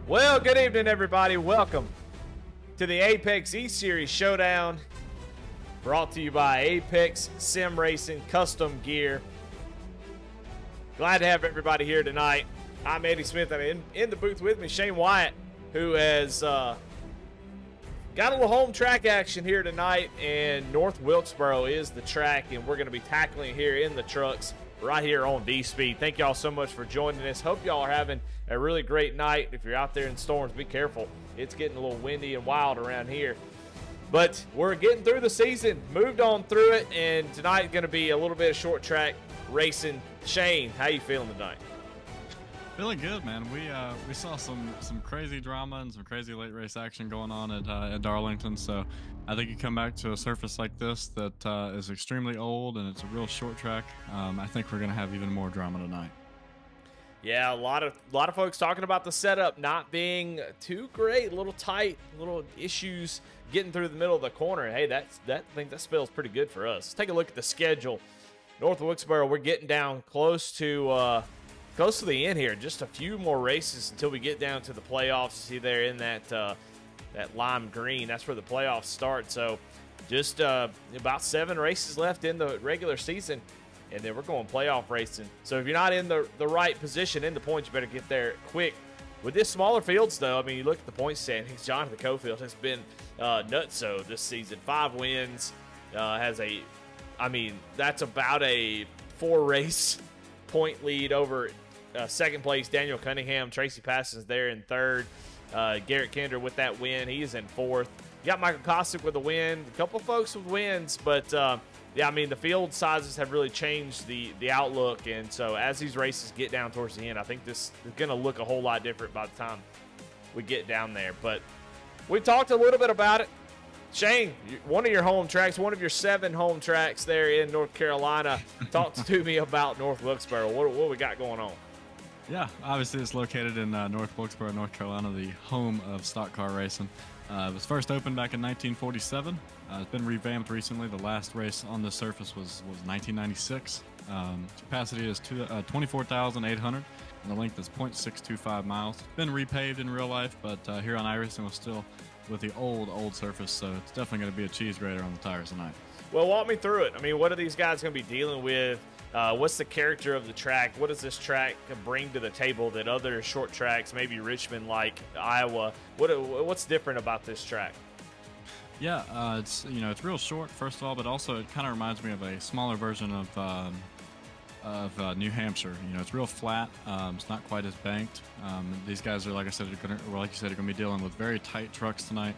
Well, good evening, everybody. Welcome to the Apex E-Series Showdown, brought to you by Apex Sim Racing Custom Gear. Glad to have everybody here tonight. I'm Eddie Smith, and in the booth with me, Shane Wyatt, who has got a little home track action here tonight, and North Wilkesboro is the track, and we're going to be tackling here in the trucks right here on V-Speed. Thank y'all so much for joining us. Hope y'all are having a really great night. If you're out there in storms, be careful. It's getting a little windy and wild around here. But we're getting through the season, moved on through it, and tonight going to be a little bit of short track racing. Shane, how you feeling tonight? Feeling good, man. We saw some crazy drama and some crazy late race action going on at Darlington. So I think you come back to a surface like this that is extremely old and it's a real short track. I think we're gonna have even more drama tonight. Yeah, a lot of folks talking about the setup not being too great, a little tight, little issues getting through the middle of the corner. Hey, I think that spells pretty good for us. Let's take a look at the schedule. North Wilkesboro, we're getting down close to the end here. Just a few more races until we get down to the playoffs. See there in that lime green. That's where the playoffs start. So just about 7 races left in the regular season, and then we're going playoff racing. So if you're not in the right position in the points, you better get there quick. With this smaller fields, though, I mean, you look at the point standings. Jonathan Cofield has been nutso this season. 5 wins, that's about a 4-race point lead over second place Daniel Cunningham. Tracy Parsons there in third. Garrett Kinder with that win. He is in fourth. You got Michael Kostick with a win. A couple folks with wins, but yeah, I mean, the field sizes have really changed the outlook, and so as these races get down towards the end, I think this is going to look a whole lot different by the time we get down there. But we talked a little bit about it. Shane, one of your home tracks, one of your 7 home tracks there in North Carolina. Talk to me about North Wilkesboro. What we got going on? Yeah, obviously it's located in North Wilkesboro, North Carolina, the home of stock car racing. It was first opened back in 1947. It's been revamped recently. The last race on the surface was 1996. Capacity is 24,800, and the length is 0.625 miles. It's been repaved in real life, but here on iRacing we're still with the old surface, so it's definitely going to be a cheese grater on the tires tonight. Well, walk me through it. I mean, what are these guys going to be dealing with? What's the character of the track? What does this track bring to the table that other short tracks, maybe Richmond, like Iowa, what's different about this track? Yeah, it's real short first of all, but also it kind of reminds me of a smaller version of New Hampshire. It's real flat. It's not quite as banked. These guys are, like you said, are going to be dealing with very tight trucks tonight.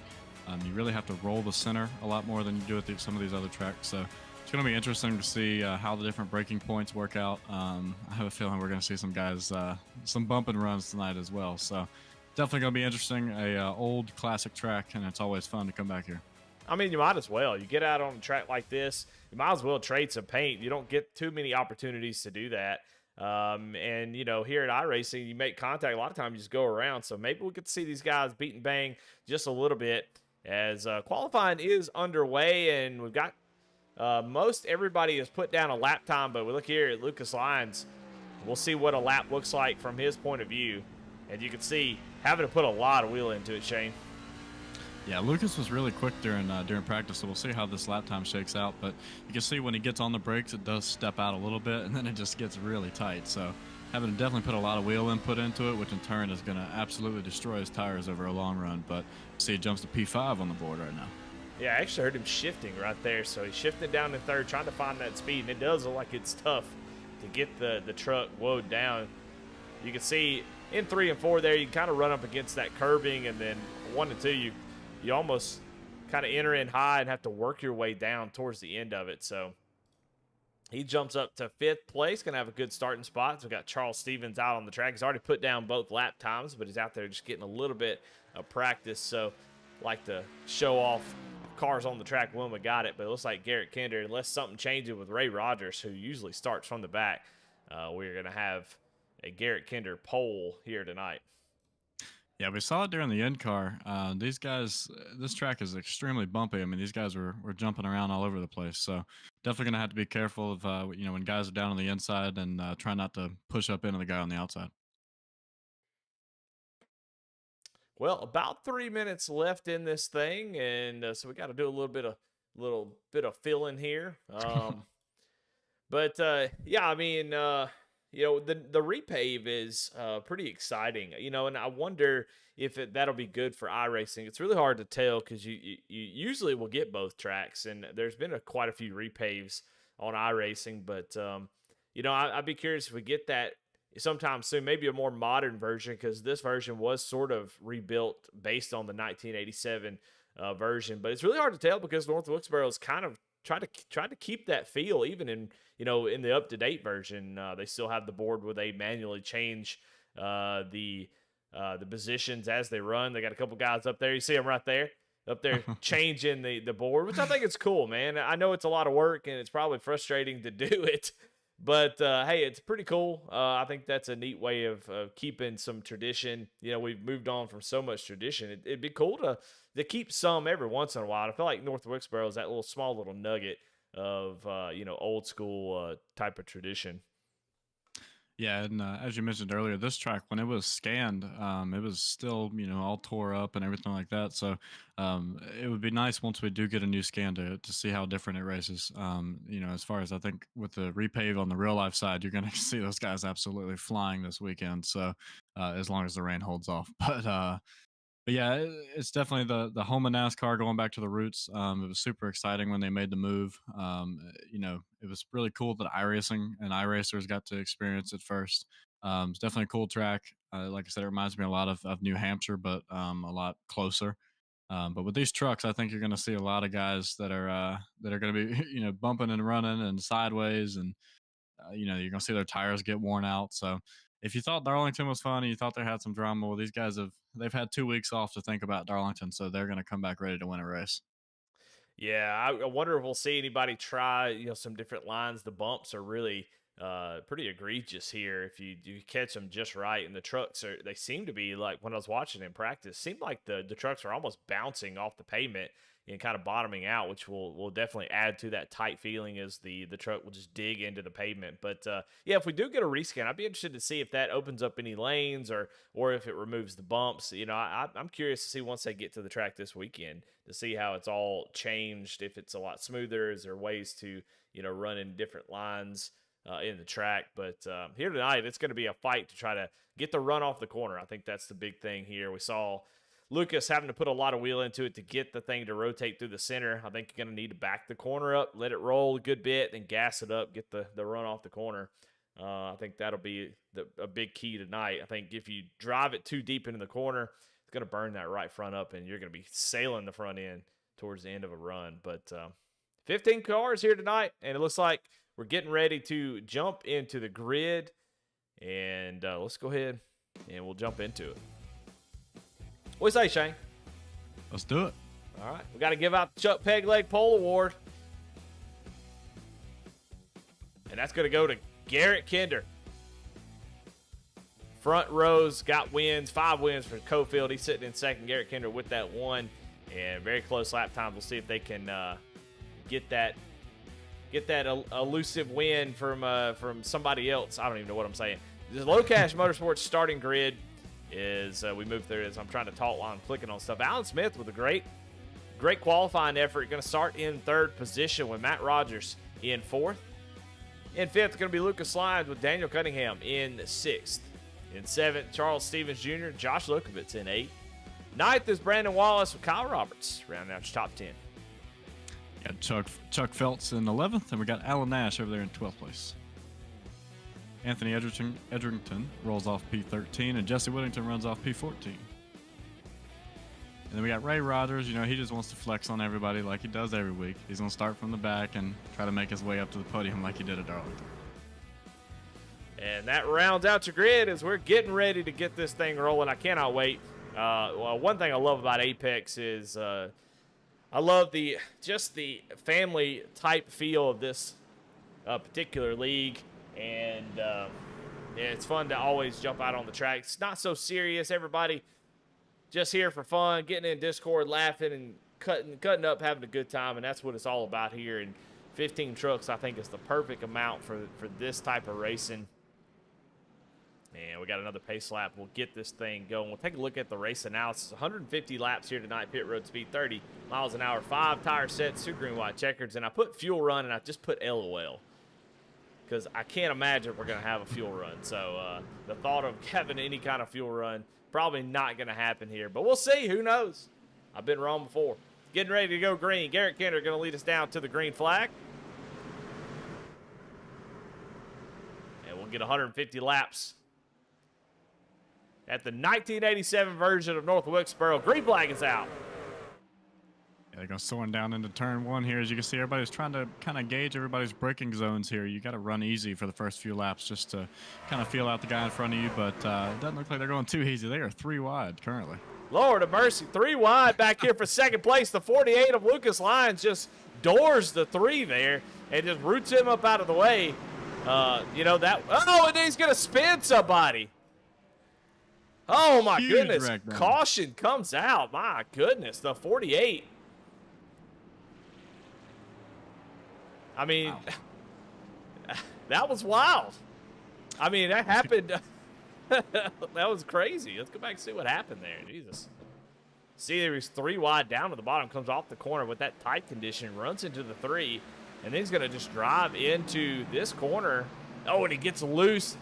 You really have to roll the center a lot more than you do with some of these other tracks. So it's going to be interesting to see how the different braking points work out. I have a feeling we're going to see some guys, some bump and runs tonight as well. So definitely going to be interesting. A old classic track, and it's always fun to come back here. I mean, you might as well. You get out on a track like this, you might as well trade some paint. You don't get too many opportunities to do that. And, here at iRacing, you make contact. A lot of times you just go around. So maybe we get to see these guys beat and bang just a little bit as qualifying is underway. And we've got most everybody has put down a lap time. But we look here at Lucas Lyons. We'll see what a lap looks like from his point of view. And you can see having to put a lot of wheel into it, Shane. Yeah, Lucas was really quick during practice, so we'll see how this lap time shakes out. But you can see when he gets on the brakes, it does step out a little bit, and then it just gets really tight. So having to definitely put a lot of wheel input into it, which in turn is going to absolutely destroy his tires over a long run. But see, it jumps to P5 on the board right now. Yeah, I actually heard him shifting right there. So he's shifting down in third, trying to find that speed, and it does look like it's tough to get the truck woed down. You can see in 3 and 4 there, you kind of run up against that curbing, and then 1 and 2, you almost kind of enter in high and have to work your way down towards the end of it. So he jumps up to 5th place, going to have a good starting spot. So we've got Charles Stevens out on the track. He's already put down both lap times, but he's out there just getting a little bit of practice. So like to show off cars on the track when we got it, but it looks like Garrett Kinder, unless something changes with Ray Rogers, who usually starts from the back, we're going to have a Garrett Kinder pole here tonight. Yeah, we saw it during the end car. These guys, this track is extremely bumpy. I mean, these guys were jumping around all over the place. So definitely going to have to be careful of, when guys are down on the inside and try not to push up into the guy on the outside. Well, about 3 minutes left in this thing, and so we got to do a little bit of filling here. But yeah, I mean, the repave is pretty exciting, and I wonder if that'll be good for iRacing. It's really hard to tell because you usually will get both tracks, and there's been quite a few repaves on iRacing, but I'd be curious if we get that sometime soon, maybe a more modern version, because this version was sort of rebuilt based on the 1987 version. But it's really hard to tell because North Wilkesboro is kind of try to keep that feel even in the up to date version. They still have the board where they manually change the positions as they run. They got a couple guys up there. You see them right there. Up there changing the board, which I think is cool, man. I know it's a lot of work and it's probably frustrating to do it, but hey, it's pretty cool. I think that's a neat way of keeping some tradition. We've moved on from so much tradition. It'd be cool to keep some every once in a while. I feel like North Wilkesboro is that small little nugget of old school type of tradition. Yeah, and as you mentioned earlier, this track, when it was scanned, it was still, all tore up and everything like that. So it would be nice once we do get a new scan to see how different it races. As far as I think with the repave on the real life side, you're going to see those guys absolutely flying this weekend. So as long as the rain holds off. But yeah, it's definitely the home of NASCAR going back to the roots. It was super exciting when they made the move. It was really cool that iRacing and iRacers got to experience it first. It's definitely a cool track. Like I said, it reminds me a lot of New Hampshire, but a lot closer. But with these trucks, I think you're going to see a lot of guys that are going to be bumping and running and sideways, and you're going to see their tires get worn out. So if you thought Darlington was fun and you thought they had some drama, well, these guys they've had 2 weeks off to think about Darlington, so they're going to come back ready to win a race. Yeah, I wonder if we'll see anybody try, some different lines. The bumps are really pretty egregious here if you catch them just right. And the trucks they seem to be, like when I was watching in practice, seemed like the trucks are almost bouncing off the pavement and kind of bottoming out, which will definitely add to that tight feeling as the truck will just dig into the pavement. But yeah, if we do get a rescan, I'd be interested to see if that opens up any lanes or if it removes the bumps. I'm curious to see once they get to the track this weekend to see how it's all changed. If it's a lot smoother, is there ways to run in different lines in the track? But here tonight, it's going to be a fight to try to get the run off the corner. I think that's the big thing here. We saw Lucas having to put a lot of wheel into it to get the thing to rotate through the center. I think you're going to need to back the corner up, let it roll a good bit, then gas it up, get the run off the corner. I think that'll be a big key tonight. I think if you drive it too deep into the corner, it's going to burn that right front up, and you're going to be sailing the front end towards the end of a run. But 15 cars here tonight, and it looks like we're getting ready to jump into the grid. And let's go ahead and we'll jump into it. What do you say, Shane? Let's do it. All right. We got to give out the Chuck Pegleg Pole Award. And that's going to go to Garrett Kinder. Front rows got wins, 5 wins for Cofield. He's sitting in second. Garrett Kinder with that 1. And very close lap times. We'll see if they can get that elusive win from somebody else. I don't even know what I'm saying. This Low Cash Motorsports starting grid is we move through this. I'm trying to talk while I'm clicking on stuff. Alan Smith with a great qualifying effort. Going to start in 3rd position with Matt Rogers in 4th. In 5th, going to be Lucas Lyons with Daniel Cunningham in 6th. In 7th, Charles Stevens Jr., Josh Lukovitz in 8th. 9th is Brandon Wallace with Kyle Roberts, rounding out your top 10. Got Chuck Phelps in 11th, and we got Alan Nash over there in 12th place. Anthony Edrington rolls off P13, and Jesse Whittington runs off P14. And then we got Ray Rogers. He just wants to flex on everybody like he does every week. He's going to start from the back and try to make his way up to the podium like he did at Darlington. And that rounds out your grid as we're getting ready to get this thing rolling. I cannot wait. Well, one thing I love about Apex is I love the family type feel of this particular league. And yeah, it's fun to always jump out on the track. It's not so serious. Everybody just here for fun, getting in Discord, laughing and cutting up, having a good time, and that's what it's all about here. And 15 trucks, I think, is the perfect amount for this type of racing. And we got another pace lap. We'll get this thing going. We'll take a look at the race analysis. 150 laps here tonight. Pit road speed 30 miles an hour. 5 tire sets, 2 green, white checkers. And I put fuel run, and I just put LOL. Because I can't imagine we're going to have a fuel run. So the thought of having any kind of fuel run, probably not going to happen here. But we'll see. Who knows? I've been wrong before. Getting ready to go green. Garrett Kenner going to lead us down to the green flag. And we'll get 150 laps at the 1987 version of North Wilkesboro. Green flag is out. Yeah, they're going soaring down into turn 1 here. As you can see, everybody's trying to kind of gauge everybody's braking zones here. You got to run easy for the first few laps just to kind of feel out the guy in front of you, but it doesn't look like they're going too easy. They are 3 wide currently. Lord of mercy, 3 wide back here for second place. The 48 of Lucas Lyons just doors the 3 there and just roots him up out of the way. You know, that, oh, and he's going to spin somebody. Oh, my Huge goodness. wreck down. Caution comes out. My goodness, the 48. I mean, wow. That was wild. I mean, that happened. That was crazy. Let's go back and see what happened there. Jesus. See, there was 3 wide down to the bottom, comes off the corner with that tight condition, runs into the 3, and then he's going to just drive into this corner. Oh, and he gets loose,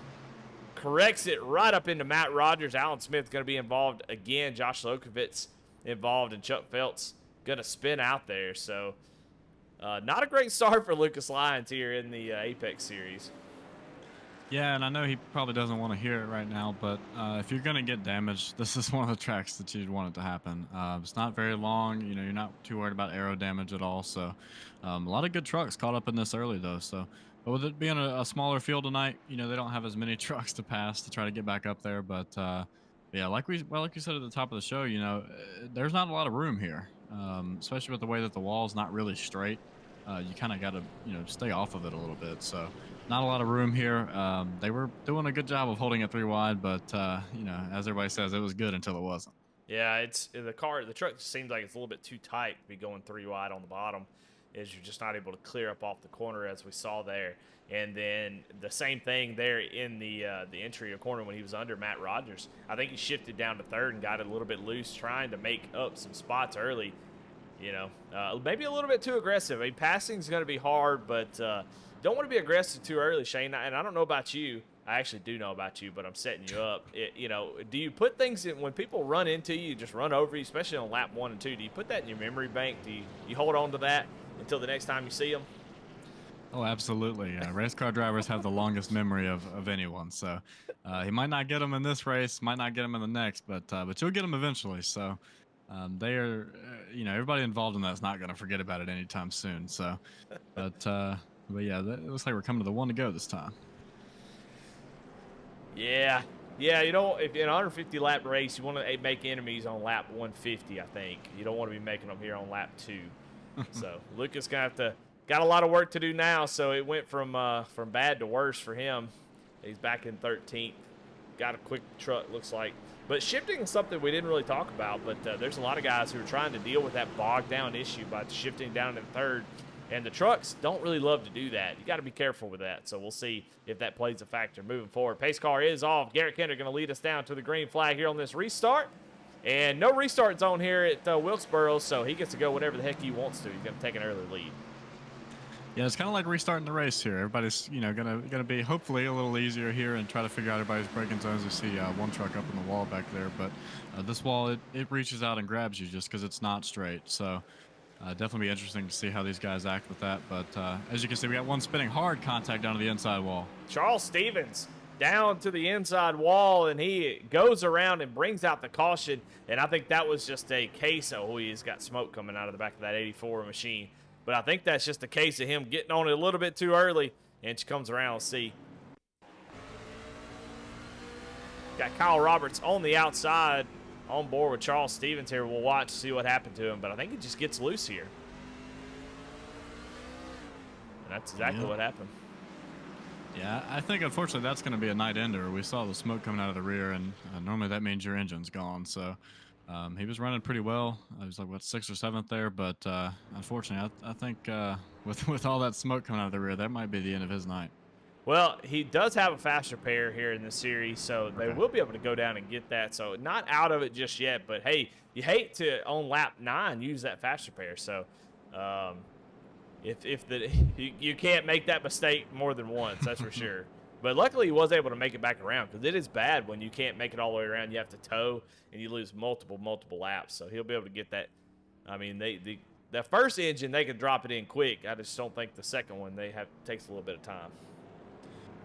corrects it right up into Matt Rogers. Alan Smith going to be involved again. Josh Lokovitz involved, and Chuck Feltz going to spin out there. So, not a great start for Lucas Lyons here in the Apex Series. Yeah, and I know he probably doesn't want to hear it right now, but if you're going to get damaged, this is one of the tracks that you'd want it to happen. It's not very long. You know, you're not too worried about aero damage at all. So a lot of good trucks caught up in this early, though. So, but with it being a smaller field tonight, you know, they don't have as many trucks to pass to try to get back up there. But, yeah, like you said at the top of the show, you know, there's not a lot of room here, especially with the way that the wall's not really straight. You kind of got to, you know, stay off of it a little bit. So not a lot of room here. They were doing a good job of holding it 3 wide, but, you know, as everybody says, it was good until it wasn't. Yeah, it's the truck just seems like it's a little bit too tight to be going 3 wide on the bottom, as you're just not able to clear up off the corner as we saw there. And then the same thing there in the interior corner when he was under Matt Rogers. I think he shifted down to 3rd and got it a little bit loose, trying to make up some spots early. You know, maybe a little bit too aggressive. I mean, passing is going to be hard, but don't want to be aggressive too early, Shane. And I don't know about you. I actually do know about you, but I'm setting you up. You know, do you put things in when people run into you, just run over you, especially on lap 1 and 2? Do you put that in your memory bank? Do you hold on to that until the next time you see them? Oh, absolutely. Race car drivers have the longest memory of anyone. So he might not get them in this race, might not get them in the next, but you'll get them eventually. So they are, you know, everybody involved in that's not going to forget about it anytime soon. So, but yeah, it looks like we're coming to the 1 to go this time. Yeah, you know, if in a 150 lap race, you want to make enemies on lap 150. I think you don't want to be making them here on lap 2. So Lucas got a lot of work to do now. So it went from bad to worse for him. He's back in 13th. Got a quick truck, looks like. But shifting is something we didn't really talk about. But there's a lot of guys who are trying to deal with that bogged down issue by shifting down to 3rd. And the trucks don't really love to do that. You got to be careful with that. So we'll see if that plays a factor moving forward. Pace car is off. Garrett Kenner going to lead us down to the green flag here on this restart. And no restart zone here at Wilkesboro, so he gets to go whenever the heck he wants to. He's going to take an early lead. Yeah, it's kind of like restarting the race here. Everybody's, you know, gonna be hopefully a little easier here and try to figure out everybody's braking zones. We see one truck up in the wall back there, but this wall, it reaches out and grabs you just because it's not straight. So definitely be interesting to see how these guys act with that. But as you can see, we got one spinning hard contact down to the inside wall. Charles Stevens down to the inside wall, and he goes around and brings out the caution. And I think that was just a case of, he's got smoke coming out of the back of that 84 machine. But I think that's just a case of him getting on it a little bit too early, and she comes around. Let's see. Got Kyle Roberts on the outside on board with Charles Stevens here. We'll watch, see what happened to him, but I think it just gets loose here. And that's exactly what happened. Yeah, I think unfortunately that's going to be a night ender. We saw the smoke coming out of the rear, and normally that means your engine's gone. So he was running pretty well. He was like, what, 6th or 7th there, but unfortunately, I think with all that smoke coming out of the rear, that might be the end of his night. Well, he does have a faster pair here in the series, so they Okay. will be able to go down and get that. So not out of it just yet, but hey, you hate to on lap 9 use that faster pair. So um, if the you can't make that mistake more than once, that's for sure. But luckily he was able to make it back around, because it is bad when you can't make it all the way around. You have to tow and you lose multiple laps. So he'll be able to get that. I mean, the first engine they could drop it in quick. I just don't think the second one takes a little bit of time.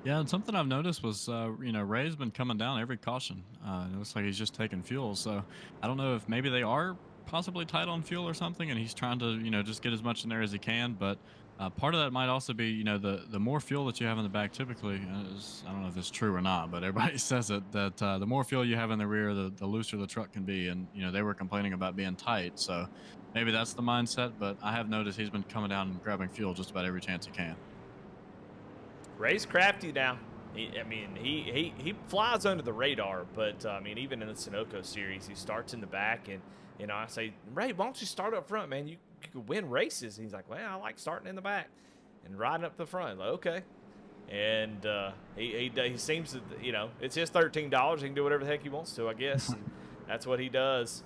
Yeah, and something I've noticed was, Ray's been coming down every caution. It looks like he's just taking fuel. So I don't know if maybe they are possibly tight on fuel or something, and he's trying to, just get as much in there as he can. But part of that might also be, the more fuel that you have in the back typically, I don't know if it's true or not, but everybody says it, that the more fuel you have in the rear, the looser the truck can be. And, they were complaining about being tight. So maybe that's the mindset, but I have noticed he's been coming down and grabbing fuel just about every chance he can. Ray's crafty now. He flies under the radar, but even in the Sunoco series, he starts in the back, and I say, Ray, why don't you start up front, man? You could win races. And he's like, well, I like starting in the back and riding up the front. Like, okay, and he seems to, it's his $13. He can do whatever the heck he wants to, I guess. That's what he does.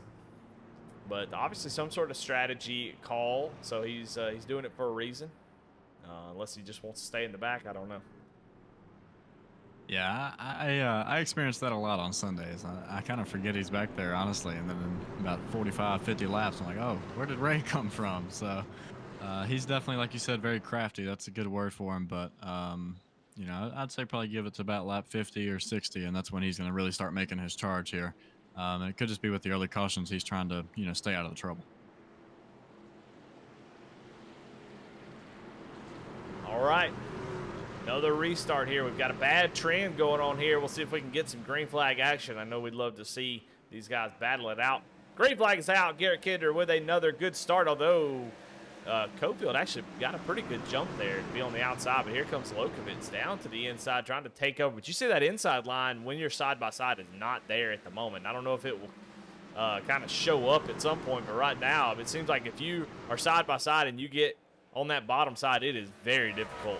But obviously, some sort of strategy call. So he's doing it for a reason. Unless he just wants to stay in the back, I don't know. Yeah, I experienced that a lot on Sundays. I kind of forget he's back there, honestly, and then in about 45, 50 laps, I'm like, oh, where did Ray come from? So he's definitely, like you said, very crafty. That's a good word for him. But, I'd say probably give it to about lap 50 or 60, and that's when he's going to really start making his charge here. And it could just be with the early cautions. He's trying to, stay out of the trouble. All right, another restart here. We've got a bad trend going on here. We'll see if we can get some green flag action. I know we'd love to see these guys battle it out. Green flag is out. Garrett Kinder with another good start, although Cofield actually got a pretty good jump there to be on the outside. But here comes Lokovitz down to the inside trying to take over. But you see that inside line when you're side by side is not there at the moment. I don't know if it will kind of show up at some point, but right now it seems like if you are side by side and you get on that bottom side, it is very difficult.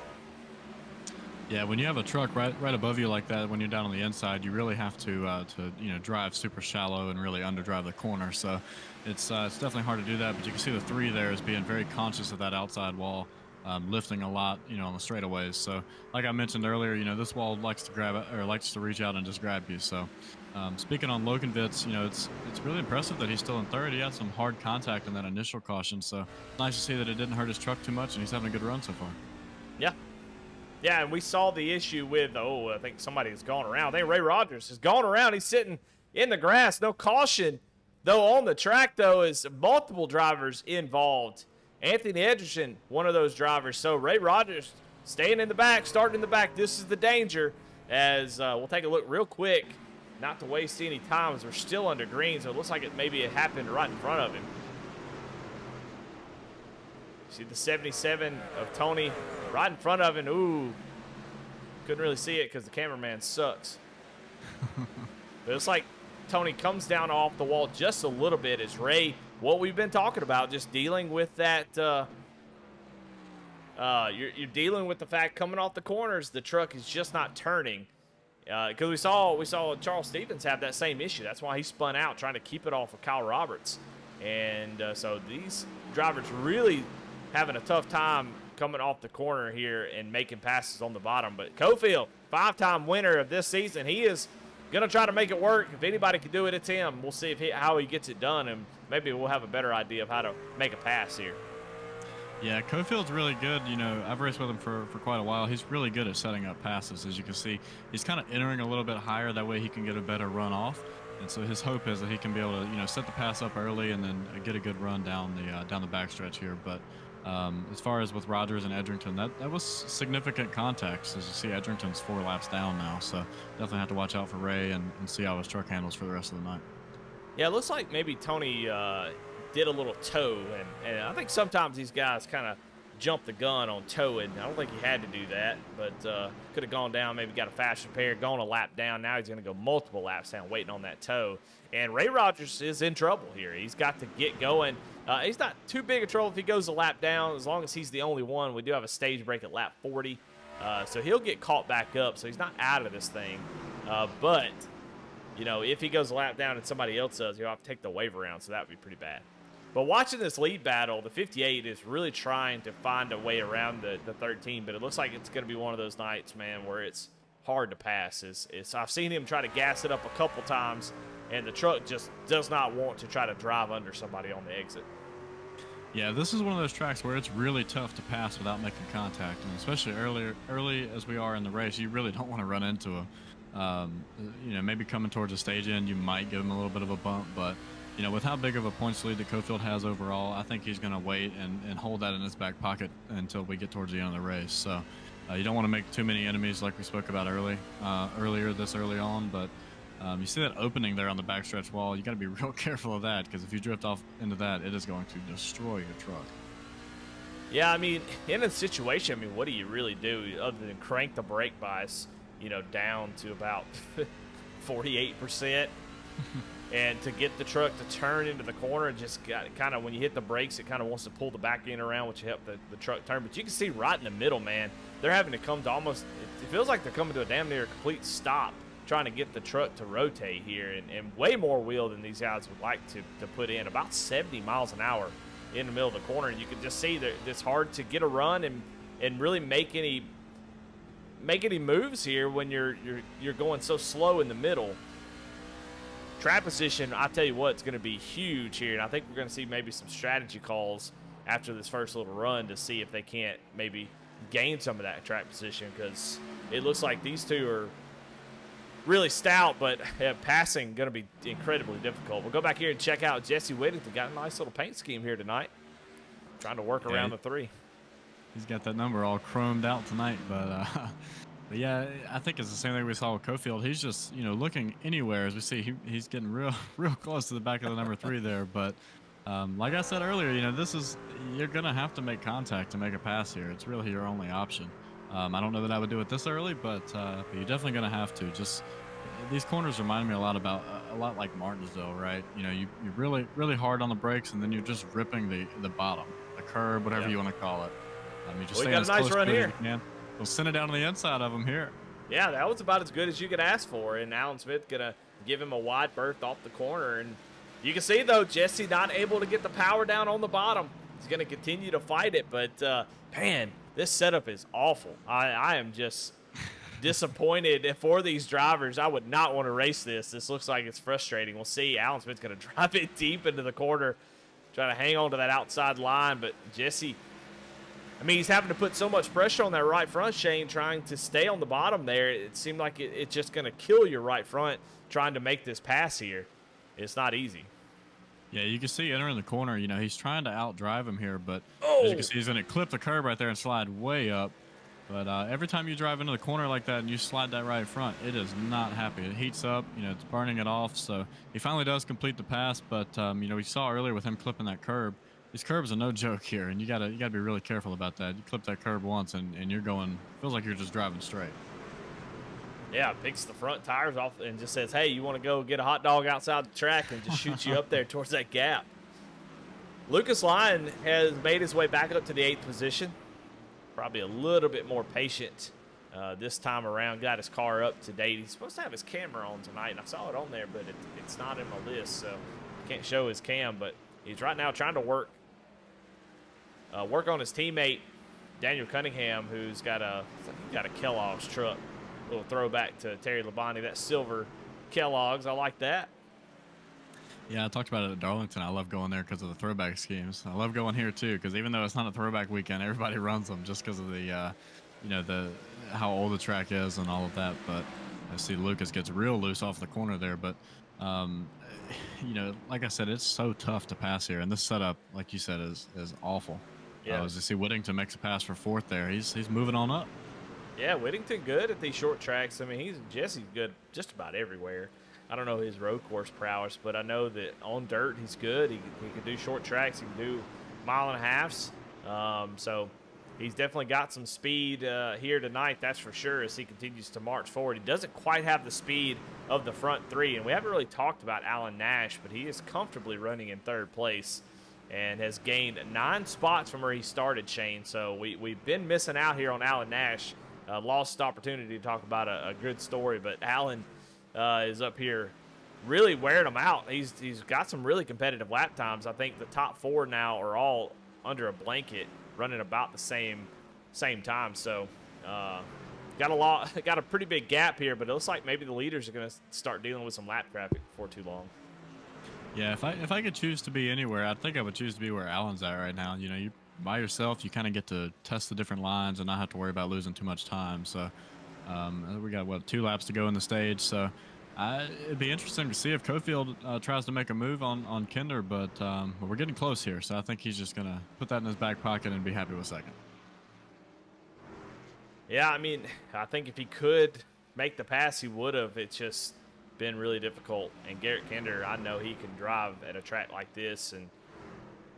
Yeah, when you have a truck right above you like that, when you're down on the inside, you really have to drive super shallow and really underdrive the corner. So it's definitely hard to do that. But you can see the 3 there is being very conscious of that outside wall, lifting a lot, on the straightaways. So like I mentioned earlier, this wall likes to grab it, or likes to reach out and just grab you. So speaking on Lokenvitz, it's really impressive that he's still in third. He had some hard contact in that initial caution, so nice to see that it didn't hurt his truck too much, and he's having a good run so far. Yeah, and we saw the issue with, I think somebody has gone around. I think Ray Rogers has gone around. He's sitting in the grass. No caution, though, on the track, though, is multiple drivers involved. Anthony Edgerton, one of those drivers. So Ray Rogers staying in the back, starting in the back. This is the danger, as we'll take a look real quick, not to waste any time, as we're still under green, so it looks like it happened right in front of him. See the 77 of Tony right in front of him. Ooh, couldn't really see it because the cameraman sucks. But it's like Tony comes down off the wall just a little bit as Ray, what we've been talking about, just dealing with that. You're dealing with the fact coming off the corners, the truck is just not turning. Because we saw Charles Stevens have that same issue. That's why he spun out trying to keep it off of Kyle Roberts. And so these drivers really having a tough time coming off the corner here and making passes on the bottom. But Cofield, 5-time winner of this season, he is going to try to make it work. If anybody can do it, it's him. We'll see how he gets it done, and maybe we'll have a better idea of how to make a pass here. Yeah, Cofield's really good. I've raced with him for quite a while. He's really good at setting up passes. As you can see, he's kind of entering a little bit higher. That way he can get a better run off. And so his hope is that he can be able to, set the pass up early and then get a good run down the backstretch here. But as far as with Rogers and Edgerton, that was significant contact. As you see, Edgerton's 4 laps down now. So definitely have to watch out for Ray and see how his truck handles for the rest of the night. Yeah, it looks like maybe Tony did a little toe, and I think sometimes these guys kind of jump the gun on towing. I don't think he had to do that, but could have gone down, maybe got a faster pair, gone a lap down. Now he's going to go multiple laps down waiting on that tow. And Ray Rogers is in trouble here. He's got to get going. He's not too big of trouble if he goes a lap down, as long as he's the only one. We do have a stage break at lap 40. So he'll get caught back up, so he's not out of this thing. But, you know, if he goes a lap down and somebody else does, he'll have to take the wave around, so that would be pretty bad. But watching this lead battle, the 58 is really trying to find a way around the 13, but it looks like it's going to be one of those nights, man, where it's hard to pass. I've seen him try to gas it up a couple times, and the truck just does not want to try to drive under somebody on the exit. Yeah, this is one of those tracks where it's really tough to pass without making contact, and especially early as we are in the race, you really don't want to run into him. You know, maybe coming towards the stage end, you might give him a little bit of a bump, but you know, with how big of a points lead that Cofield has overall, I think he's going to wait and hold that in his back pocket until we get towards the end of the race. So you don't want to make too many enemies like we spoke about earlier this early on, but you see that opening there on the backstretch wall. You got to be real careful of that, because if you drift off into that, it is going to destroy your truck. Yeah, I mean, in a situation, I mean, what do you really do other than crank the brake bias, you know, down to about 48%, and to get the truck to turn into the corner and just kind of, when you hit the brakes, it kind of wants to pull the back end around, which help the truck turn. But you can see right in the middle, man, they're having to come to almost, it feels like they're coming to a damn near complete stop, trying to get the truck to rotate here, and way more wheel than these guys would like to put in. About 70 miles an hour in the middle of the corner, and you can just see that it's hard to get a run and really make any moves here when you're going so slow in the middle. Track position, I tell you what, it's going to be huge here, and I think we're going to see maybe some strategy calls after this first little run to see if they can't maybe gain some of that track position, because it looks like these two are really stout, but passing going to be incredibly difficult. We'll go back here and check out Jesse Whittington. Got a nice little paint scheme here tonight, trying to work around the 3. He's got that number all chromed out tonight, but yeah, I think it's the same thing we saw with Cofield. He's just, you know, looking anywhere. As we see, he's getting real close to the back of the number 3 there. But like I said earlier, you know, you're gonna have to make contact to make a pass here. It's really your only option. I don't know that I would do it this early, but you're definitely gonna have to. Just these corners remind me a lot like Martinsville, right? You know, you're really hard on the brakes, and then you're just ripping the bottom, the curb, whatever you want to call it. You just stay got as a nice close run to it here. as you can. We'll send it down to the inside of him here. Yeah, that was about as good as you could ask for, and Alan Smith gonna give him a wide berth off the corner. And you can see, though, Jesse not able to get the power down on the bottom. He's gonna continue to fight it, but man, this setup is awful. I am just disappointed for these drivers. I would not want to race this. This looks like it's frustrating. We'll see. Alan Smith's gonna drive it deep into the corner, trying to hang on to that outside line, but Jesse, I mean, he's having to put so much pressure on that right front, Shane, trying to stay on the bottom there. It seemed like it's just going to kill your right front trying to make this pass here. It's not easy. Yeah, you can see entering the corner, you know, he's trying to outdrive him here, but as you can see, he's going to clip the curb right there and slide way up. But every time you drive into the corner like that and you slide that right front, it is not happy. It heats up, you know, it's burning it off. So he finally does complete the pass, but, you know, we saw earlier with him clipping that curb. These curbs are no joke here, and you gotta be really careful about that. You clip that curb once, and you're going, feels like you're just driving straight. Yeah, picks the front tires off and just says, hey, you want to go get a hot dog outside the track, and just shoots you up there towards that gap. Lucas Lyon has made his way back up to the 8th position. Probably a little bit more patient this time around. Got his car up to date. He's supposed to have his camera on tonight, and I saw it on there, but it's not in my list, so can't show his cam. But he's right now trying to work on his teammate Daniel Cunningham, who's got a Kellogg's truck. A little throwback to Terry Labonte, that silver Kellogg's. I like that. Yeah, I talked about it at Darlington. I love going there because of the throwback schemes. I love going here too, because even though it's not a throwback weekend, everybody runs them just because of the, you know, how old the track is and all of that. But I see Lucas gets real loose off the corner there. But you know, like I said, it's so tough to pass here, and this setup, like you said, is awful. Yeah. As you see, Whittington makes a pass for 4th there. He's moving on up. Yeah, Whittington good at these short tracks. I mean, Jesse's good just about everywhere. I don't know his road course prowess, but I know that on dirt he's good. He can do short tracks. He can do 1.5 miles. So he's definitely got some speed here tonight, that's for sure, as he continues to march forward. He doesn't quite have the speed of the front 3, and we haven't really talked about Alan Nash, but he is comfortably running in 3rd place and has gained 9 spots from where he started, Shane. So we've been missing out here on Alan Nash. lost opportunity to talk about a good story, but Allen is up here really wearing them out. He's got some really competitive lap times. I think the top 4 now are all under a blanket, running about the same time. So got a pretty big gap here, but it looks like maybe the leaders are going to start dealing with some lap traffic before too long. Yeah, if I could choose to be anywhere, I think I would choose to be where Allen's at right now. You know, you by yourself, you kind of get to test the different lines and not have to worry about losing too much time. So we got 2 laps to go in the stage. So it'd be interesting to see if Cofield tries to make a move on Kinder, but we're getting close here. So I think he's just gonna put that in his back pocket and be happy with second. Yeah, I mean, I think if he could make the pass, he would have. It's just been really difficult. And Garrett Kinder, I know he can drive at a track like this, and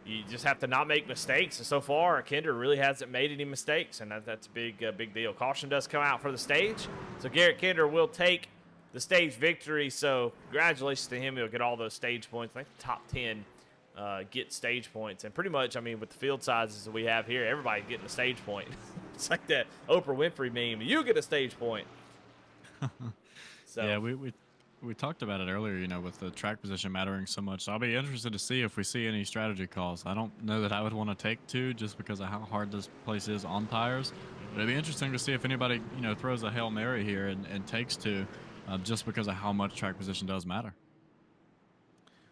you just have to not make mistakes. And so far, Kinder really hasn't made any mistakes, and that's a big deal. Caution does come out for the stage, so Garrett Kinder will take the stage victory. So congratulations to him. He'll get all those stage points. I think the top 10 get stage points. And pretty much, I mean, with the field sizes that we have here, everybody's getting a stage point. It's like that Oprah Winfrey meme. You get a stage point. So yeah, we talked about it earlier, you know, with the track position mattering so much. So I'll be interested to see if we see any strategy calls. I don't know that I would want to take 2 just because of how hard this place is on tires. But it'd be interesting to see if anybody, you know, throws a Hail Mary here and takes 2 just because of how much track position does matter.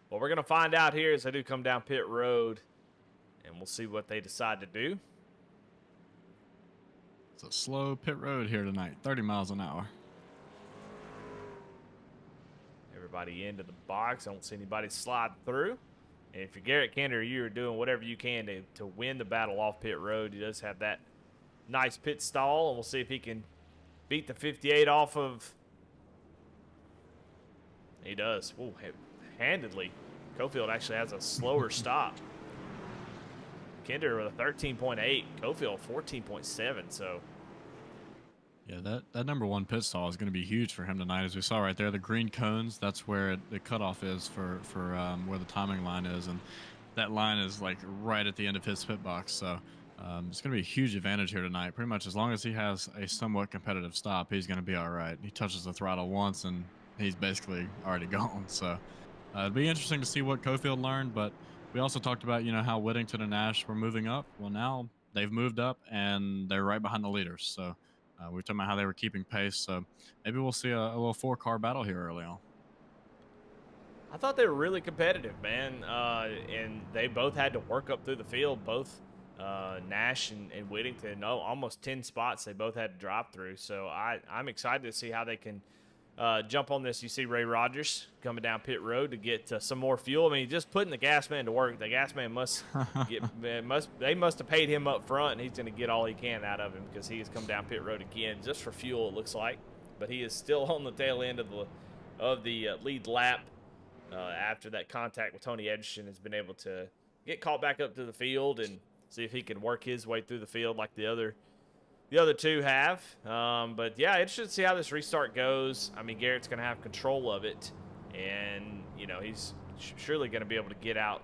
Well, we're going to find out here as they do come down pit road, and we'll see what they decide to do. It's a slow pit road here tonight, 30 miles an hour. Everybody into the box. I don't see anybody slide through. And if you're Garrett Kinder, you're doing whatever you can to win the battle off pit road. He does have that nice pit stall, and we'll see if he can beat the 58 off of. He does. Ooh, handedly. Cofield actually has a slower stop. Kinder with a 13.8. Cofield 14.7. So. Yeah, that number 1 pit stall is going to be huge for him tonight. As we saw right there, the green cones, that's where the cutoff is for where the timing line is. And that line is like right at the end of his pit box. So it's going to be a huge advantage here tonight. Pretty much as long as he has a somewhat competitive stop, he's going to be all right. He touches the throttle once and he's basically already gone. So it'll be interesting to see what Cofield learned. But we also talked about, you know, how Whittington and Nash were moving up. Well, now they've moved up and they're right behind the leaders. So we were talking about how they were keeping pace. So maybe we'll see a little 4-car battle here early on. I thought they were really competitive, man. And they both had to work up through the field. Both Nash and Whittington, almost 10 spots they both had to drop through. So I'm excited to see how they can jump on this. You see Ray Rogers coming down pit road to get some more fuel. I mean, just putting the gas man to work. The gas man must they must have paid him up front, and he's going to get all he can out of him because he has come down pit road again just for fuel, it looks like. But he is still on the tail end of the lead lap after that contact with Tony Edgerton. Has been able to get caught back up to the field and see if he can work his way through the field like the other 2 have. But yeah, interested to see how this restart goes. I mean, Garrett's going to have control of it, and you know he's surely going to be able to get out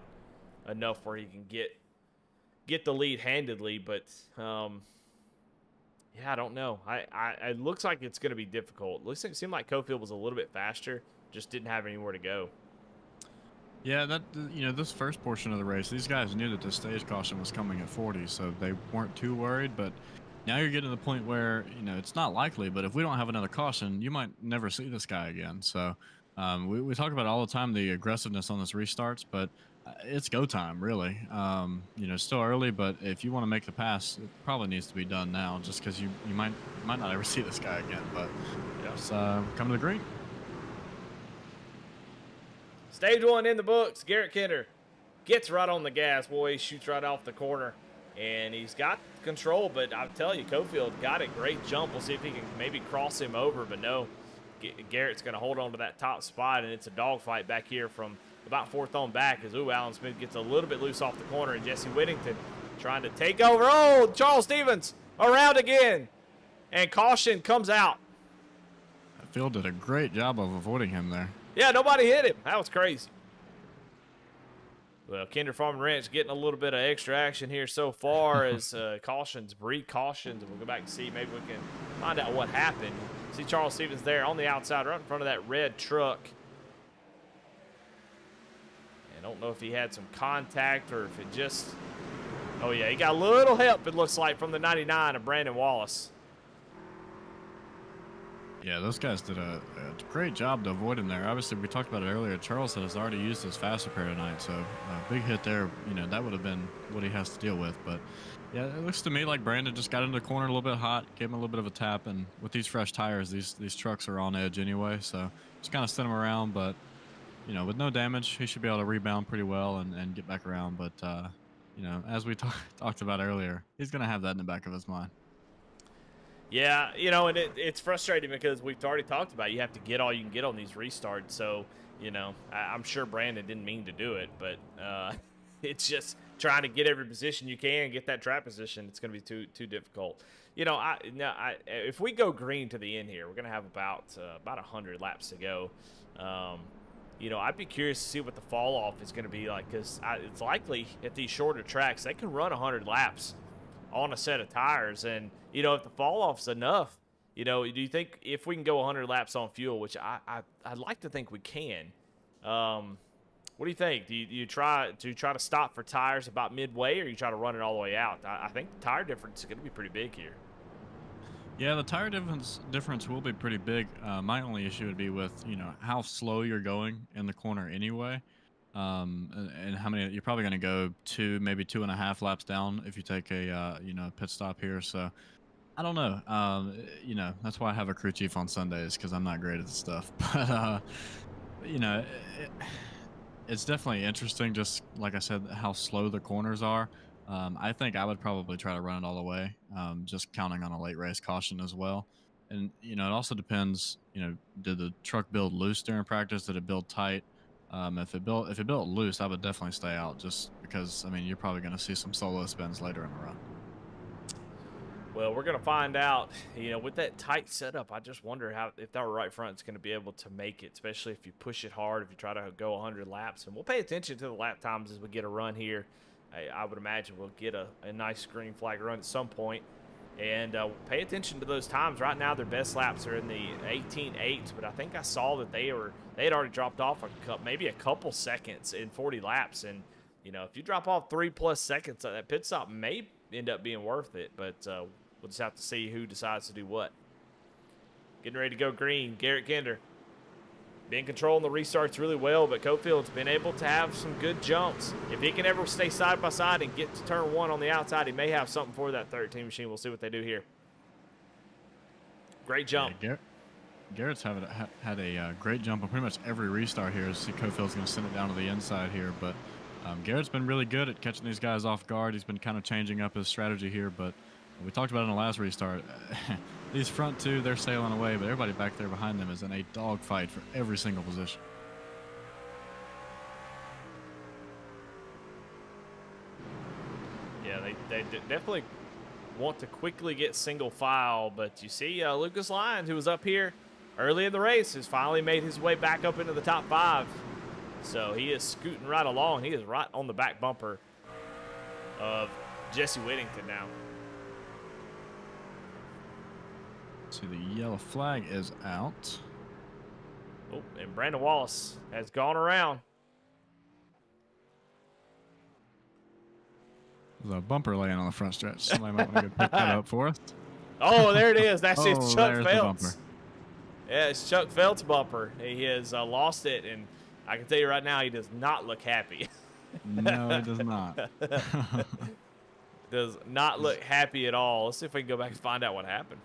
enough where he can get the lead handedly. But yeah, I don't know. It looks like it's going to be difficult. It seemed like Cofield was a little bit faster, just didn't have anywhere to go. Yeah, this first portion of the race, these guys knew that the stage caution was coming at 40, so they weren't too worried. But now you're getting to the point where, you know, it's not likely, but if we don't have another caution, you might never see this guy again. So we talk about all the time the aggressiveness on this restarts, but it's go time, really. You know, still early, but if you want to make the pass, it probably needs to be done now just because you might not ever see this guy again. But just come to the green. Stage 1 in the books. Garrett Kinder gets right on the gas. Boy, he shoots right off the corner. And he's got control, but I'll tell you, Cofield got a great jump. We'll see if he can maybe cross him over, but no. Garrett's going to hold on to that top spot, and it's a dogfight back here from about 4th on back as, Alan Smith gets a little bit loose off the corner, and Jesse Whittington trying to take over. Oh, Charles Stevens around again, and caution comes out. Phil did a great job of avoiding him there. Yeah, nobody hit him. That was crazy. Well, Kinder Farm and Ranch getting a little bit of extra action here so far as cautions breed cautions. And we'll go back and see. Maybe we can find out what happened. See Charles Stevens there on the outside, right in front of that red truck. I don't know if he had some contact or if it just... Oh, yeah, he got a little help, it looks like, from the 99 of Brandon Wallace. Yeah, those guys did a great job to avoid him there. Obviously, we talked about it earlier. Charles has already used his fast repair tonight, so a big hit there, that would have been what he has to deal with. But, yeah, it looks to me like Brandon just got into the corner a little bit hot, gave him a little bit of a tap, and with these fresh tires, these trucks are on edge anyway, so just kind of sent him around. But, with no damage, he should be able to rebound pretty well and get back around. But, as we talked about earlier, he's going to have that in the back of his mind. Yeah, and it's frustrating because we've already talked about it. You have to get all you can get on these restarts. So, I'm sure Brandon didn't mean to do it, but it's just trying to get every position you can, get that track position. It's going to be too difficult. If we go green to the end here, we're going to have about 100 laps to go. I'd be curious to see what the fall off is going to be like, because it's likely at these shorter tracks they can run 100 laps on a set of tires, and if the fall off's enough, do you think if we can go 100 laps on fuel, which I'd like to think we can, what do you think? Do you try to stop for tires about midway, or you try to run it all the way out? I think the tire difference is going to be pretty big here. Yeah, the tire difference will be pretty big. My only issue would be with how slow you're going in the corner anyway. And how many you're probably going to go maybe 2.5 laps down if you take a pit stop here. So I don't know. That's why I have a crew chief on Sundays, because I'm not great at this stuff. But it's definitely interesting, just like I said, how slow the corners are. I think I would probably try to run it all the way, just counting on a late race caution as well. And it also depends. Did the truck build loose during practice? Did it build tight? If it built loose, I would definitely stay out, just because you're probably going to see some solo spins later in the run. Well, we're going to find out. With that tight setup, I just wonder if that right front is going to be able to make it, especially if you push it hard, if you try to go 100 laps. And we'll pay attention to the lap times as we get a run here. I would imagine we'll get a nice green flag run at some point. And pay attention to those times. Right now, their best laps are in the 18.8s, but I think I saw that they had already dropped off maybe a couple seconds in 40 laps. And if you drop off 3+ seconds, that pit stop may end up being worth it. But we'll just have to see who decides to do what. Getting ready to go green, Garrett Kinder. Been controlling the restarts really well, but Cofield's been able to have some good jumps. If he can ever stay side by side and get to turn 1 on the outside, he may have something for that 13 machine. We'll see what they do here. Great jump. Yeah, Garrett's had a great jump on pretty much every restart here. See, Cofield's going to send it down to the inside here, but Garrett's been really good at catching these guys off guard. He's been kind of changing up his strategy here, but we talked about it in the last restart. These front two, they're sailing away, but everybody back there behind them is in a dogfight for every single position. Yeah, they definitely want to quickly get single file, but you see Lucas Lyons, who was up here early in the race, has finally made his way back up into the top 5. So he is scooting right along. He is right on the back bumper of Jesse Whittington now. See, the yellow flag is out. Oh, and Brandon Wallace has gone around. There's a bumper laying on the front stretch. Somebody might want to go pick that up for us. Oh, there it is. That's it's Chuck there's Phelps. the bumper. Yeah, it's Chuck Phelps' bumper. He has lost it, and I can tell you right now, he does not look happy. No, it does not. Does not look happy at all. Let's see if we can go back and find out what happened.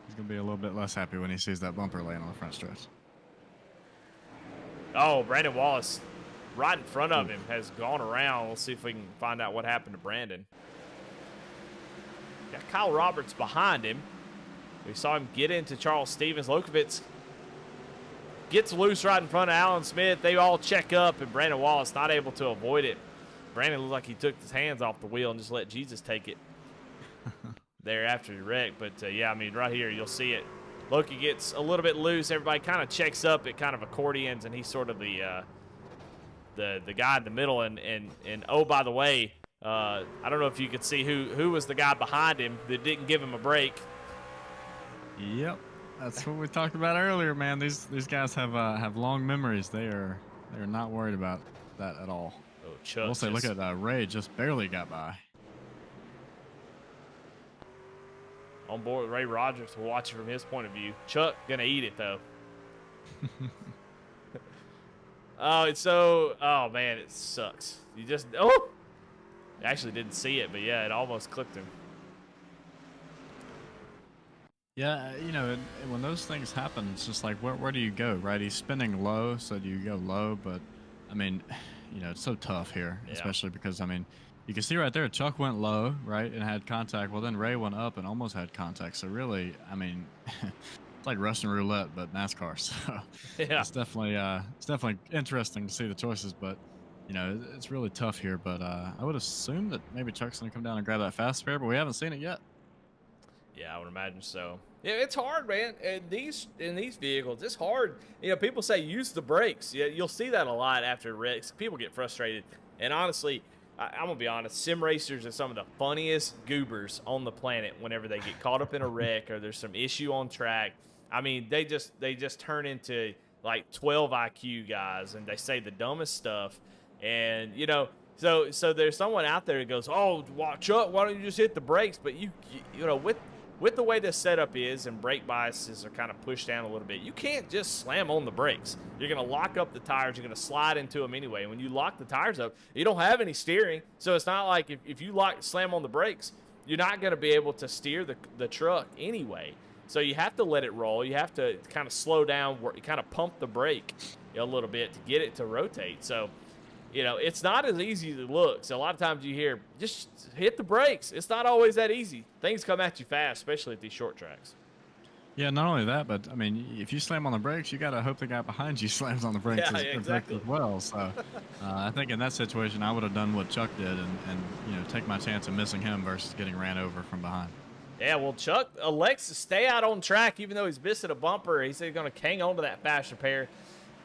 He's going to be a little bit less happy when he sees that bumper laying on the front stretch. Oh, Brandon Wallace right in front of him has gone around. We'll see if we can find out what happened to Brandon. Got Kyle Roberts behind him. We saw him get into Charles Stevens. Lokovitz gets loose right in front of Alan Smith. They all check up, and Brandon Wallace not able to avoid it. Brandon looked like he took his hands off the wheel and just let Jesus take it there after the wreck. But, yeah, I mean, right here you'll see it. Loki gets a little bit loose. Everybody kind of checks up. It kind of accordions, and he's sort of the guy in the middle. And oh, by the way, I don't know if you could see who was the guy behind him that didn't give him a break. Yep, that's what we talked about earlier, man. These guys have long memories. They are not worried about that at all. Oh, I will Chuck say, look just at Ray just barely got by. on board with Ray Rogers. We'll watch it from his point of view. Chuck gonna eat it though. Oh, it's so. Oh man, it sucks. You just I actually didn't see it, but yeah, it almost clipped him. Yeah, you know, when those things happen, it's just like, where do you go, right? He's spinning low, so do you go low? But, I mean, you know, it's so tough here, Yeah. especially because, I mean, you can see right there, Chuck went low, right, and had contact. Well, then Ray went up and almost had contact. So really, I mean, it's like Russian roulette, but NASCAR. So Yeah. it's definitely interesting to see the choices, but. You know, it's really tough here, but I would assume that maybe Chuck's going to come down and grab that fast spare, but we haven't seen it yet. Yeah, I would imagine so. Yeah, it's hard, man. In these vehicles, it's hard. You know, people say use the brakes. Yeah, you'll see that a lot after wrecks. People get frustrated, and honestly, I'm gonna be honest. Sim racers are some of the funniest goobers on the planet. Whenever they get caught up in a wreck or there's some issue on track, I mean, they just turn into like 12 IQ guys, and they say the dumbest stuff. And you know, so there's someone out there that goes, "Oh, Chuck, why don't you just hit the brakes?" But you know, with the way this setup is and brake biases are kind of pushed down a little bit, you can't just slam on the brakes. You're going to lock up the tires. You're going to slide into them anyway. When you lock the tires up, you don't have any steering. So it's not like if you slam on the brakes, you're not going to be able to steer the truck anyway. So you have to let it roll. You have to kind of slow down, kind of pump the brake a little bit to get it to rotate. So, you know, it's not as easy as it looks. A lot of times you hear, just hit the brakes. It's not always that easy. Things come at you fast, especially at these short tracks. Yeah, not only that, but I mean, if you slam on the brakes, you got to hope the guy behind you slams on the brakes, Yeah, brakes exactly. as well. So I think in that situation, I would have done what Chuck did and you know, take my chance of missing him versus getting ran over from behind. Yeah, well, Chuck elects to stay out on track even though he's missing a bumper. He said he's going to hang on to that fast repair.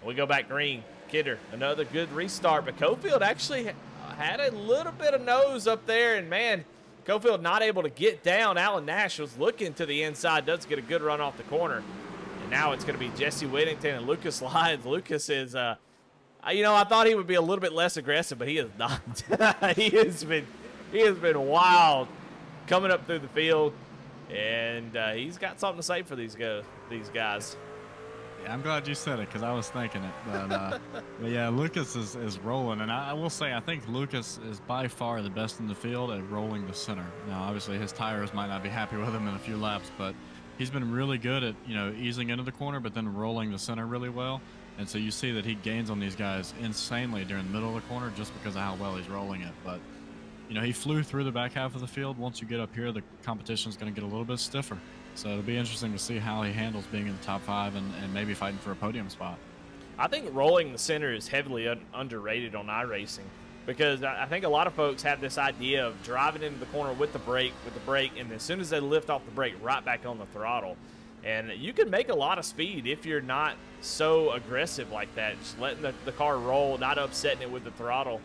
We go back green. Kidder, another good restart, but Cofield actually had a little bit of nose up there, and man, Cofield not able to get down. Alan Nash was looking to the inside, does get a good run off the corner, and now it's going to be Jesse Whittington and Lucas Lyons. Lucas is, you know, I thought he would be a little bit less aggressive, but he is not. he has been wild coming up through the field, and he's got something to say for these guys. Yeah, I'm glad you said it because I was thinking it. But yeah, Lucas is rolling. And I will say, I think Lucas is by far the best in the field at rolling the center. Now, obviously, his tires might not be happy with him in a few laps, but he's been really good at, you know, easing into the corner, but then rolling the center really well. And so you see that he gains on these guys insanely during the middle of the corner just because of how well he's rolling it. But, you know, he flew through the back half of the field. Once you get up here, the competition is going to get a little bit stiffer. So it'll be interesting to see how he handles being in the top 5 and maybe fighting for a podium spot. I think rolling the center is heavily underrated on iRacing because I think a lot of folks have this idea of driving into the corner with the brake, and as soon as they lift off the brake, right back on the throttle. And you can make a lot of speed if you're not so aggressive like that, just letting the car roll, not upsetting it with the throttle.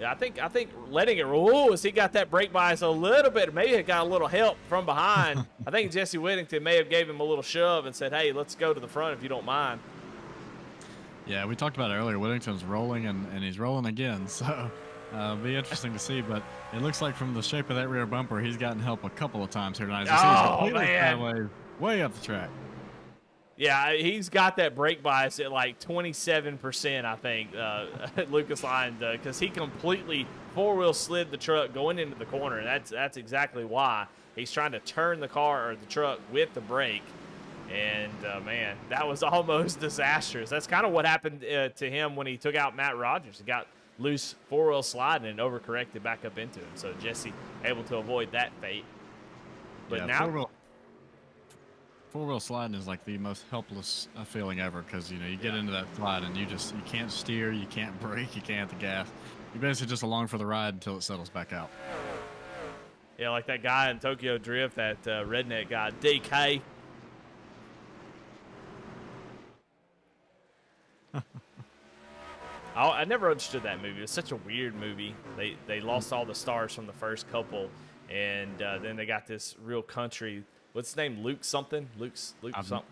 Yeah, I think letting it roll as he got that brake bias a little bit, maybe it got a little help from behind. I think Jesse Whittington may have gave him a little shove and said, "Hey, let's go to the front if you don't mind." Yeah, we talked about it earlier. Whittington's rolling and he's rolling again, so it'll be interesting to see. But it looks like from the shape of that rear bumper, he's gotten help a couple of times here tonight. Oh man, way up the track. Yeah, he's got that brake bias at like 27%, I think, Lucas Lyons, because he completely four-wheel slid the truck going into the corner. That's exactly why. He's trying to turn the car or the truck with the brake. And, man, that was almost disastrous. That's kind of what happened to him when he took out Matt Rogers. He got loose four-wheel sliding and overcorrected back up into him. So Jesse able to avoid that fate. But yeah, now... Four-wheel sliding is like the most helpless feeling ever because, you know, you get into that slide and you can't steer, you can't brake, you can't hit the gas. You're basically just along for the ride until it settles back out. Yeah, like that guy in Tokyo Drift, that redneck guy, DK. I never understood that movie. It was such a weird movie. They lost all the stars from the first couple, and then they got this real country what's his name? Luke something. Luke something.